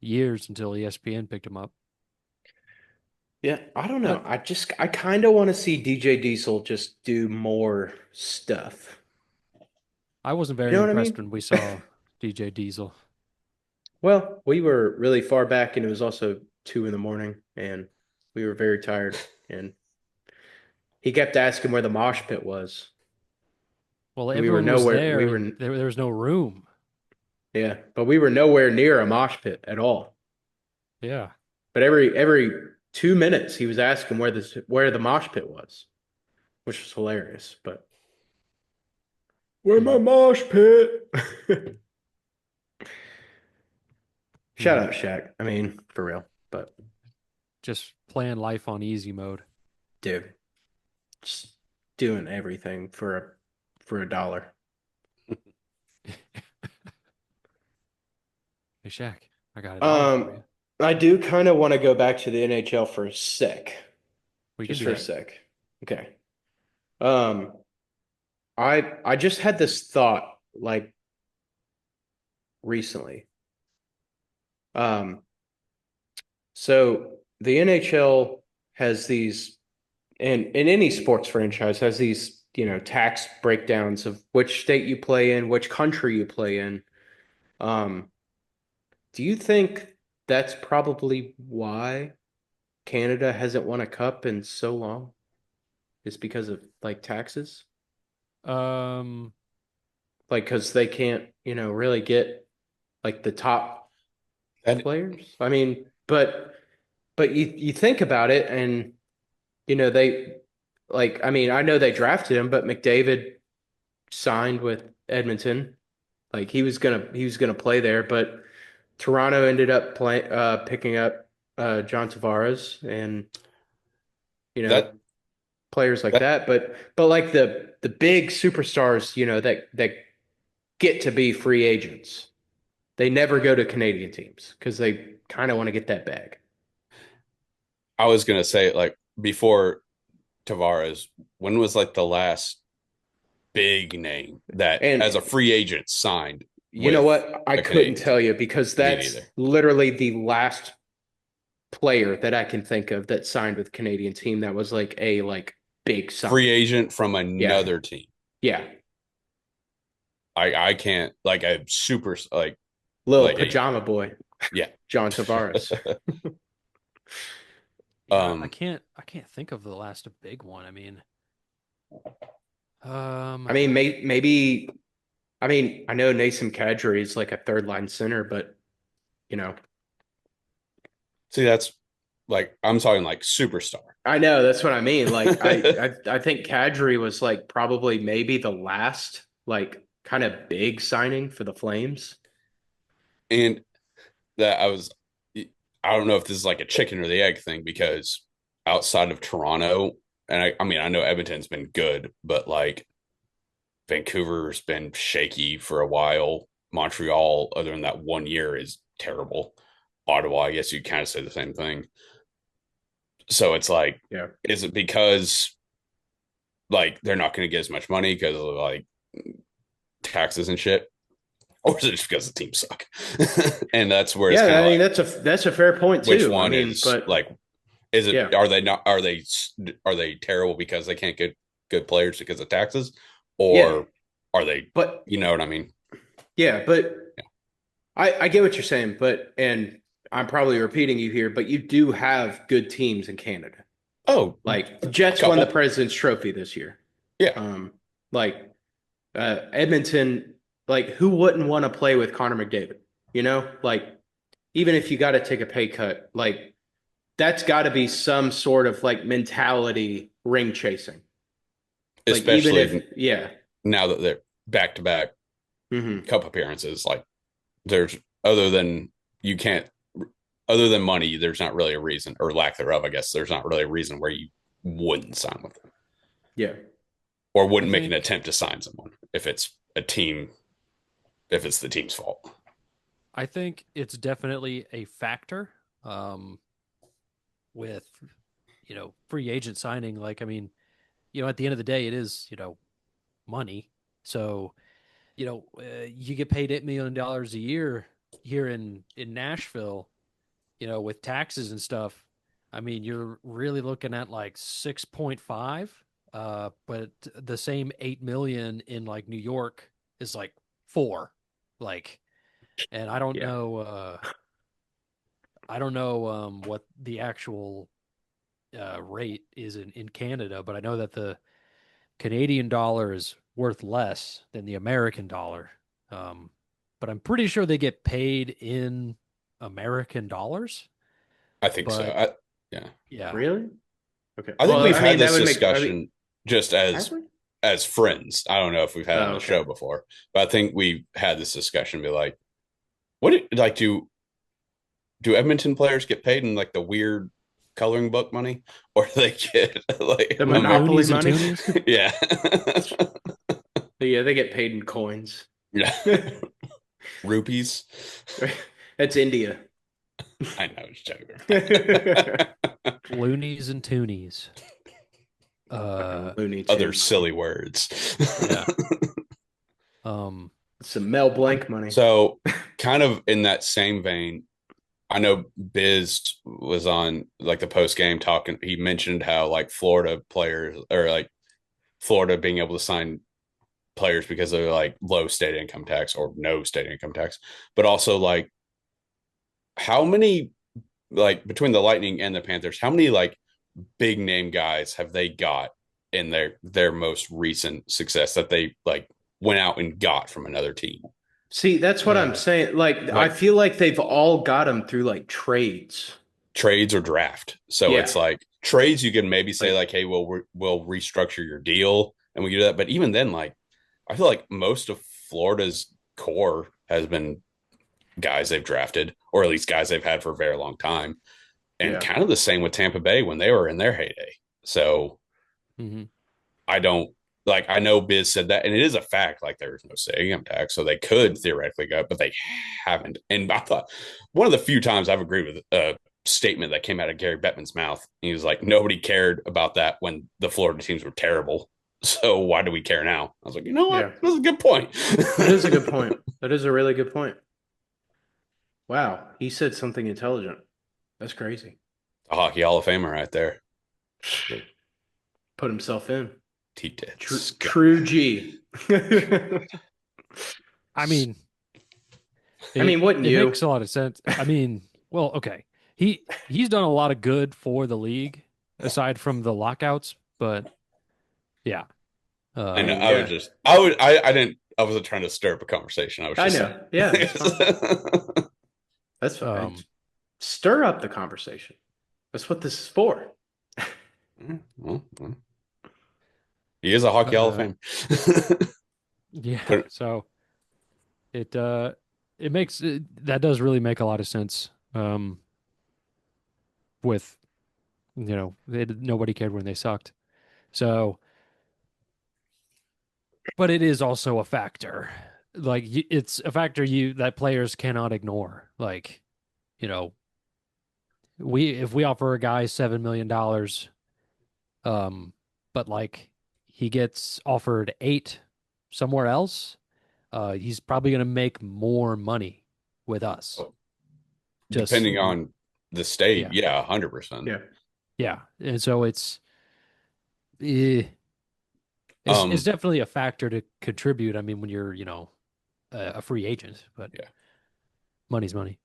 years until ESPN picked them up.
yeah, I don't know.
But
I kind of want to see DJ Diesel just do more stuff.
I wasn't
You
very
know what I
impressed
mean?
when we saw DJ Diesel.
Well, we were really far back and it was also 2 in the morning and we were very tired and he kept asking where the mosh pit was.
Well,
And we were
everyone was
nowhere
there and there was no room.
yeah, but we were nowhere near a mosh pit at all.
Yeah.
But every 2 minutes he was asking where the mosh pit was, which was hilarious. But where my
Hmm.
mosh pit? Shout
Yeah.
out Shaq. I mean, for real. But
Just playing life on easy mode.
dude, just doing everything for a dollar.
Hey Shaq, I got $1 for
Um,
you.
I do kind of want to go back to the NHL for a sec,
We can
just
do
for a
that.
sec. Okay. Um, I just had this thought like recently. Um, so the NHL has these, and any sports franchise has these, tax breakdowns of which state you play in, which country you play in. Um, do you think that's probably why? Canada hasn't won a cup in so long is because of like taxes?
Um,
Like, because they can't, really get like the top
That
players. I mean, but you think about it, and they like. I mean, I know they drafted him, but McDavid signed with Edmonton. Like he was gonna play there, but Toronto ended up picking up John Tavares and you know
that
players like
that
that. But like the big superstars, that get to be free agents, they never go to Canadian teams because they kind of want to get that bag.
I was gonna say, like, before Tavares, when was like the last big name that
And
as a free agent signed
you know
with
what? I
a
couldn't
Canadian
tell
team?
you because
Me
that's
neither.
literally the last player that I can think of that signed with Canadian team that was like a big
Free
signing.
agent from
Yeah.
another team.
Yeah.
I can't, like, a super,
Little
like a
pajama boy,
yeah.
John Tavares.
yeah, I
um
can't I can't think of the last big one. I mean,
I mean, maybe, I mean, I know Nason Kadri is like a third line center, but you know,
See, that's like, I'm talking like superstar.
I know that's what I mean. Like, I think Kadri was like probably maybe the last like kind of big signing for the Flames.
And that I don't know if this is like a chicken or the egg thing, because outside of Toronto, and I mean, I know Edmonton's been good, but like Vancouver's been shaky for a while. Montreal, other than that 1 year, is terrible. Ottawa, I guess you kind of say the same thing. So it's like,
Yeah.
is it because like they're not going to get as much money because of like taxes and shit, or is it just because the teams suck? And that's where it's
Yeah,
kind
I
of
mean
like,
that's a fair point
which
too. I
one
mean,
is
but
like, is it,
yeah.
are they terrible because they can't get good players because of taxes,
Yeah.
or are they,
But
you know what I mean?
yeah, but
Yeah.
I get what you're saying, but and I'm probably repeating you here, but you do have good teams in Canada.
Oh,
Like the
a
Jets won the
couple.
President's Trophy this year.
Yeah.
Um, like Edmonton, like who wouldn't want to play with Connor McDavid? Like even if you got to take a pay cut, like that's got to be some sort of like mentality ring chasing. Like even if,
Especially
yeah.
now that they're back to back
Hmm.
cup appearances, like, there's, other than, you can't, other than money, there's not really a reason, or lack thereof, I guess, there's not really a reason where you wouldn't sign with them,
Yeah.
or
I
wouldn't make an
think
attempt to sign someone if it's a team, if it's the team's fault.
I think it's definitely a factor um, with free agent signing. Like, I mean, at the end of the day, it is money. So you get paid $8 million a year here in Nashville. With taxes and stuff. I mean, you're really looking at like 6.5. But the same 8 million in like New York is like 4. Like, and
Yeah.
I don't know what the actual rate is in Canada, but I know that the Canadian dollar is worth less than the American dollar. Um, but I'm pretty sure they get paid in American dollars.
I think so.
But
Yeah,
yeah,
Really? Okay.
I think
Well,
we've
I
had
mean, that
this
would make, I mean,
discussion just
have we?
as friends. I don't know if we've had it on
Oh,
the
okay.
show before, but I think we had this discussion. Be like, what like, do Edmonton players get paid in like the weird coloring book money, or do they get like
The
American?
Monopoly
loonies and
money?
toonies.
Yeah,
Yeah, they get paid in coins.
yeah, rupees.
That's India.
I know, it's joking.
Loonies and toonies.
Fucking
Uh,
Looney
Other
Tunes.
silly words.
yeah. Um,
Some Mel
I'm
Blanc money.
So, kind of in that same vein, I know Biz was on like the post game talking. He mentioned how like Florida players, or like Florida being able to sign players because of like low state income tax or no state income tax, but also like how many like between the Lightning and the Panthers, how many like big name guys have they got in their most recent success that they like went out and got from another team?
See, that's what I'm
Uh,
saying. Like, I
Like
feel like they've all got them through like trades.
trades or draft. So
Yeah.
it's like trades you can maybe say
Like,
like, hey, we'll restructure your deal and we can do that. But even then, like I feel like most of Florida's core has been guys they've drafted, or at least guys they've had for a very long time. And
yeah.
kind of the same with Tampa Bay when they were in their heyday. So
mhm.
I don't like I know Biz said that, and it is a fact, like there's no stadium tax, so they could theoretically go, but they haven't. And I thought one of the few times I've agreed with a statement that came out of Gary Bettman's mouth. He was like, nobody cared about that when the Florida teams were terrible. So why do we care now? I was like, you know what?
Yeah.
That's a good point.
That is a good point. That is a really good point. Wow. He said something intelligent. That's crazy.
A hockey Hall of Famer right there.
Put himself in.
T-tits.
True G.
I mean,
I mean, wouldn't
it makes
you?
a lot of sense. I mean, well, okay. He's done a lot of good for the league aside from the lockouts, but yeah.
I
And
mean,
Um,
I would
yeah.
just, I wasn't trying to stir up a conversation. I was
I
just saying.
know. Yeah, that's fine. That's fine.
um,
Stir up the conversation. That's what this is for.
Well, he is a hockey Hall of
uh,
Fame.
yeah.
Put
So it it makes that does really make a lot of sense. With nobody cared when they sucked. So, but it is also a factor. Like it's a factor you that players cannot ignore. Like, you know, we if we offer a guy $7 million, um, but like he gets offered 8 somewhere else, he's probably gonna make more money with us. Just
depending on the state,
yeah,
yeah, 100%.
Yeah.
yeah. And so eh, it's
Um,
definitely a factor to contribute. I mean, when you're, a free agent, but
yeah.
money's money.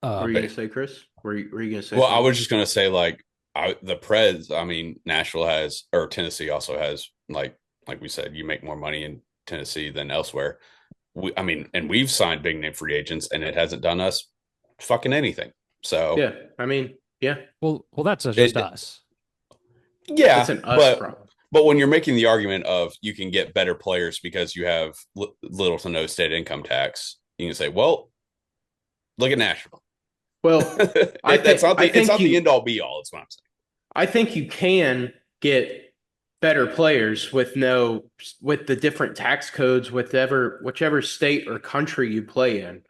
What were you
But
gonna say, Chris? Were you gonna say
well, I
something?
was just gonna say like the Preds. I mean, Nashville has or Tennessee also has like we said, you make more money in Tennessee than elsewhere. I mean, and we've signed big name free agents, and it hasn't done us fucking anything. So
Yeah. I mean, yeah.
Well, that's just
it,
us.
That's
yeah,
an us problem.
but when you're making the argument of you can get better players because you have little to no state income tax, you can say, well, look at Nashville.
Well,
That's not
I
it's
think
not the
you
end all be all. It's what I'm saying.
I think you can get better players with the different tax codes, whichever state or country you play in.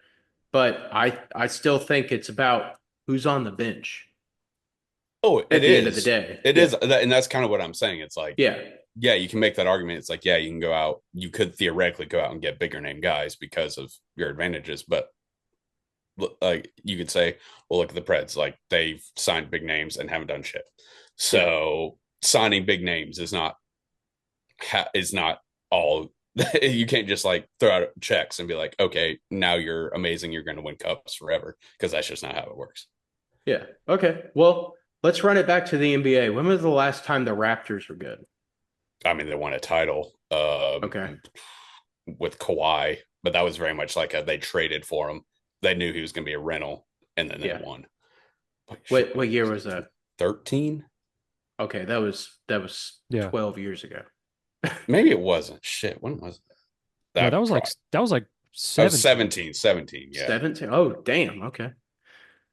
But I still think it's about who's on the bench
Oh, it
at the end of the
is.
day.
It
Yeah.
is. And that's kind of what I'm saying. It's like,
Yeah.
yeah, you can make that argument. It's like, yeah, you can go out, you could theoretically go out and get bigger name guys because of your advantages. But like you could say, well, look at the Preds. Like they've signed big names and haven't done shit.
Yeah.
So signing big names is not all. You can't just like throw out checks and be like, okay, now you're amazing. You're going to win cups forever because that's just not how it works.
Yeah. Okay. Well, let's run it back to the NBA. When was the last time the Raptors were good?
I mean, they won a title
Okay.
with Kawhi, but that was very much like they traded for him. They knew he was going to be a rental, and then they
Yeah.
won. Like, shit,
What year was that?
13?
Okay, that was
Yeah.
12 years ago.
Maybe it wasn't. Shit, when was it?
No,
That pro-
that was like
oh,
17.
17, 17. Yeah.
17. Oh, damn. Okay.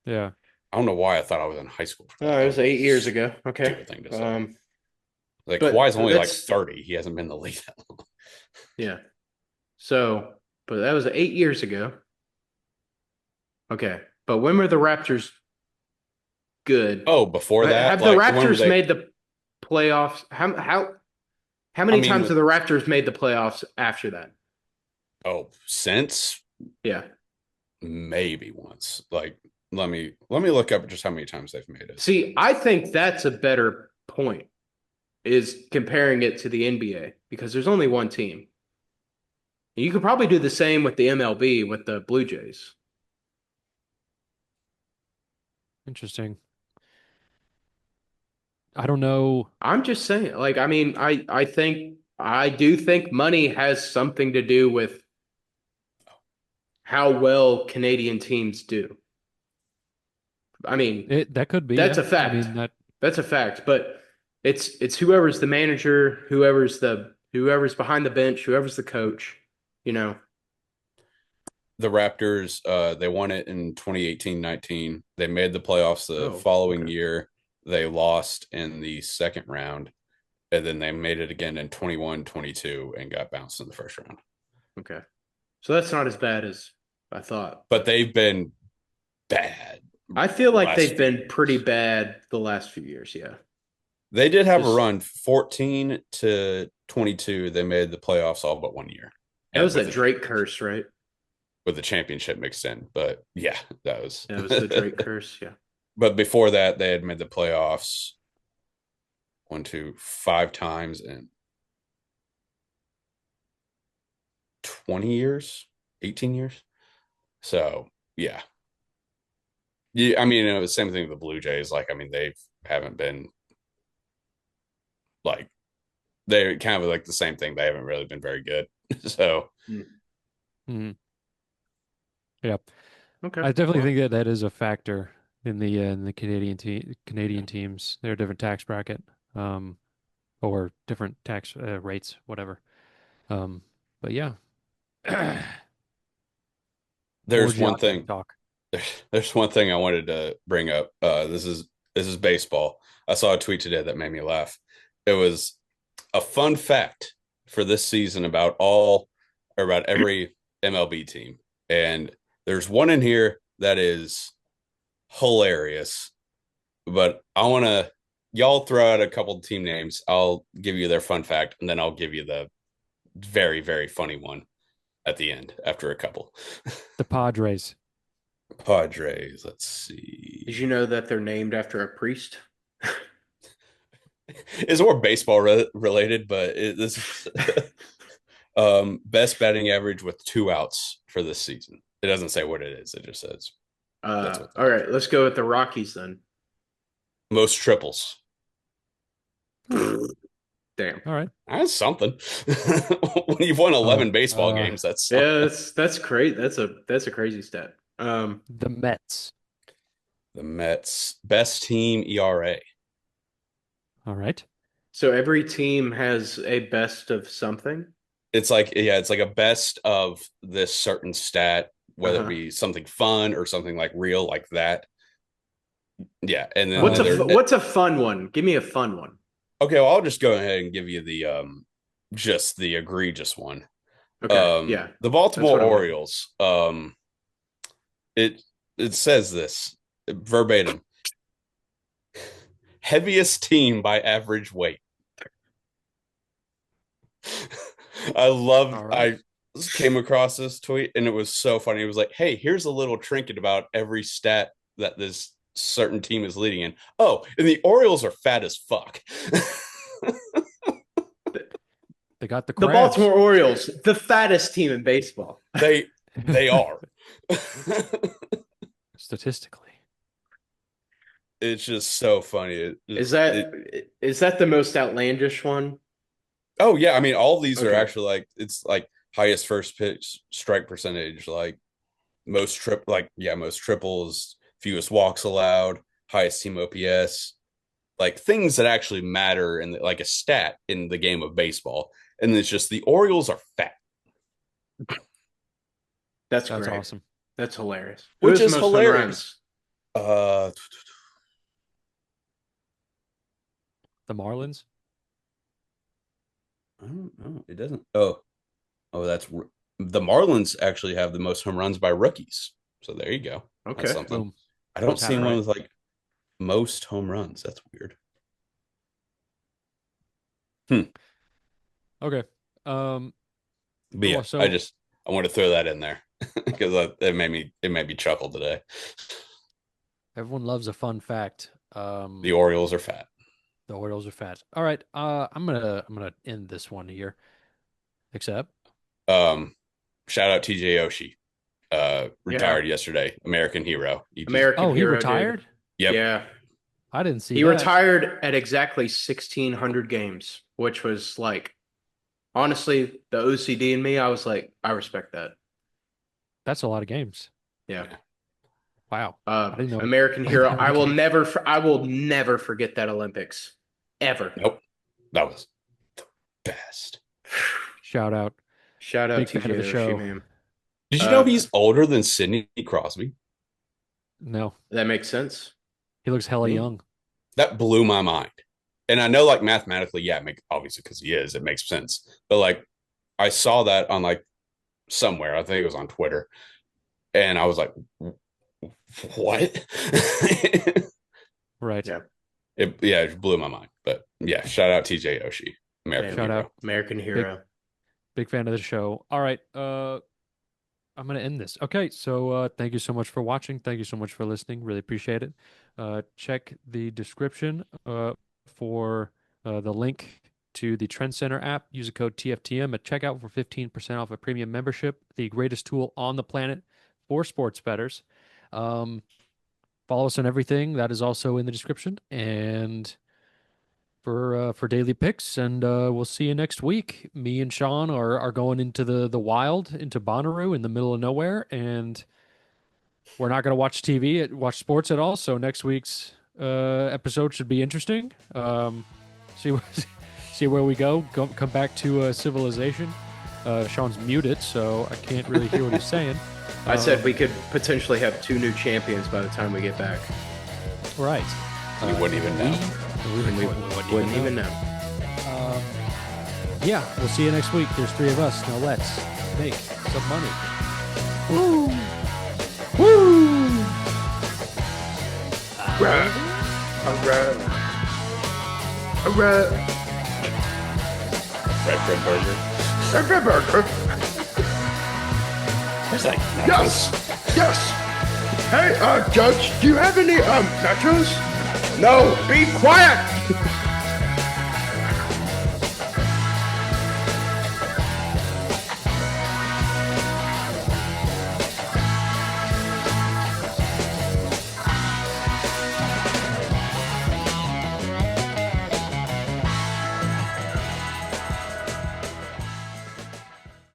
Yeah.
I don't know why I thought I was in high school for that.
It
That
was
was a
8 years ago. Okay.
stupid thing to say. Like
But
Kawhi's only like
that's
30. He hasn't been in the league that long.
yeah. So, but that was 8 years ago. Okay. But when were the Raptors good?
Oh, before that,
Have the
like when were
Raptors
they?
made the playoffs? How
I
many
mean,
times have the Raptors made the playoffs after that?
since
Yeah.
maybe once. Like let me look up just how many times they've made it.
See, I think that's a better point is comparing it to the NBA because there's only one team. You could probably do the same with the MLB with the Blue Jays.
Interesting. I don't know.
I'm just saying, like, I mean, I do think money has something to do with how well Canadian teams do. I mean,
That could be,
that's
yeah.
a
I
fact.
mean that
That's a fact. But it's whoever's the manager, whoever's behind the bench, whoever's the coach, you know.
The Raptors, they won it in 2018-19. They made the playoffs the
Oh,
following
okay.
year. They lost in the second round, and then they made it again in 21-22 and got bounced in the first round.
Okay. So that's not as bad as I thought.
But they've been bad
I feel like
last
they've
few
been pretty
years.
bad the last few years, yeah.
They did have a
Just
run 14-22. They made the playoffs all but 1 year,
that
and
was
with
that
the
Drake curse, right?
championship mixed in. But yeah, that was.
That was the Drake curse, yeah.
But before that, they had made the playoffs one, two, 5 times in 20 years, 18 years. So yeah, yeah. I mean, it was the same thing with the Blue Jays. Like, I mean, they haven't been like they're kind of like the same thing. They haven't really been very good. So
Mm.
mhm. Yeah.
Okay.
I definitely
Well,
think that that is a factor in the Canadian teams. They're a different tax bracket, um, or different tax rates, whatever. Um, but yeah. More
there's one
geography
thing.
talk.
There's one thing I wanted to bring up. This is baseball. I saw a tweet today that made me laugh. It was a fun fact for this season about all or about every MLB team. And there's one in here that is hilarious, but I want to y'all throw out a couple of team names. I'll give you their fun fact and then I'll give you the very, very funny one at the end after a couple.
The Padres.
Padres, let's
did you
see.
know that they're named after a priest?
It's more baseball related, but this is best batting average with 2 outs for this season. It doesn't say what it is. It just says that's what they
All
have
right,
for it.
let's go with the Rockies then.
Most triples.
Damn.
All right.
That's something. When you've won
Oh,
11 baseball games, that's
Yeah,
something.
that's great. That's a crazy stat.
the Mets.
The Mets best team ERA.
All right.
So every team has a best of something.
It's like yeah, it's like a best of this certain stat, whether it
Uh-huh.
be something fun or something like real like that. Yeah, and then
What's a
Um,
they're
what's a fun one? Give me a fun one.
okay. Well, I'll just go ahead and give you the just the egregious one.
Okay, yeah,
The
that's
Baltimore
what I want.
Orioles. It it says this verbatim: heaviest team by average weight.
all right.
I came across this tweet and it was so funny. It was like, hey, here's a little trinket about every stat that this certain team is leading in. Oh, and the Orioles are fat as fuck.
They got the
The
crabs
Baltimore Orioles, the fattest team in baseball.
they they are.
statistically.
It's just so funny.
Is that
It
is that the most outlandish one?
oh yeah, I mean all these are
Okay.
actually like it's like highest first pitch strike percentage, like most triples, fewest walks allowed, highest team OPS, like things that actually matter in like a stat in the game of baseball. And it's just the Orioles are fat,
That's
That's
great.
awesome.
That's hilarious. Who
which
has the
is
most home
hilarious.
runs?
Uh,
The Marlins.
I don't know. It doesn't. Oh, the Marlins actually have the most home runs by rookies. So there you go. That's
Okay.
something.
Boom.
I don't
Half
see one
right.
with like most home runs. That's weird. Hmm.
Okay. Um,
But yeah,
well, so
I want to throw that in there because it made me chuckle today.
everyone loves a fun fact.
The Orioles are fat.
The Orioles are fat. All right. I'm gonna end this one here. Except,
Um, Shout out TJ Oshie.
Yeah.
Retired yesterday. American hero.
American
oh, he
Hero, dude.
retired.
Yep.
Yeah.
I didn't see
He
that.
retired at exactly 1,600 games, which was like, honestly, the OCD in me, I was like, I respect that.
That's a lot of games.
Yeah.
Wow. I didn't know.
American
that
hero.
many games.
I will never forget that Olympics. Ever.
Nope. That was the best.
Shout out.
Shout out
Big fan of
TJ
the
Oshie,
show.
man.
Did you know he's older than Sidney Crosby?
No,
That makes sense.
he looks hella
Me?
young.
That blew my mind. And I know, like, mathematically, yeah, obviously because he is, it makes sense. But like, I saw that on like somewhere. I think it was on Twitter, and I was like, "What?"
Right.
Yeah.
It blew my mind. But yeah, shout out TJ Oshie, American
Shout
hero.
out.
American hero.
Big fan of the show. All right. I'm going to end this. Okay. So thank you so much for watching. Thank you so much for listening. Really appreciate it. Check the description for the link to the Trend Center app. Use the code TFTM at checkout for 15% off a premium membership, the greatest tool on the planet for sports bettors. Follow us on everything. That is also in the description. And for daily picks, and we'll see you next week. Me and Sean are going into the wild, into Bonnaroo in the middle of nowhere, and we're not going to watch TV, watch sports at all. So next week's episode should be interesting. See see where we go. Come back to civilization. Sean's muted, so I can't really hear what he's saying.
I said we could potentially have 2 new champions by the time we get back.
Right.
You wouldn't even know.
We wouldn't even know.
Yeah, we'll see you next week. There's 3 of us. Now let's make some money. Woo!
Woo! Alright. Alright. Alright.
Red burger.
Red burger.
There's like
Yes! Yes! Hey, Judge, do you have any nachos? No, be quiet!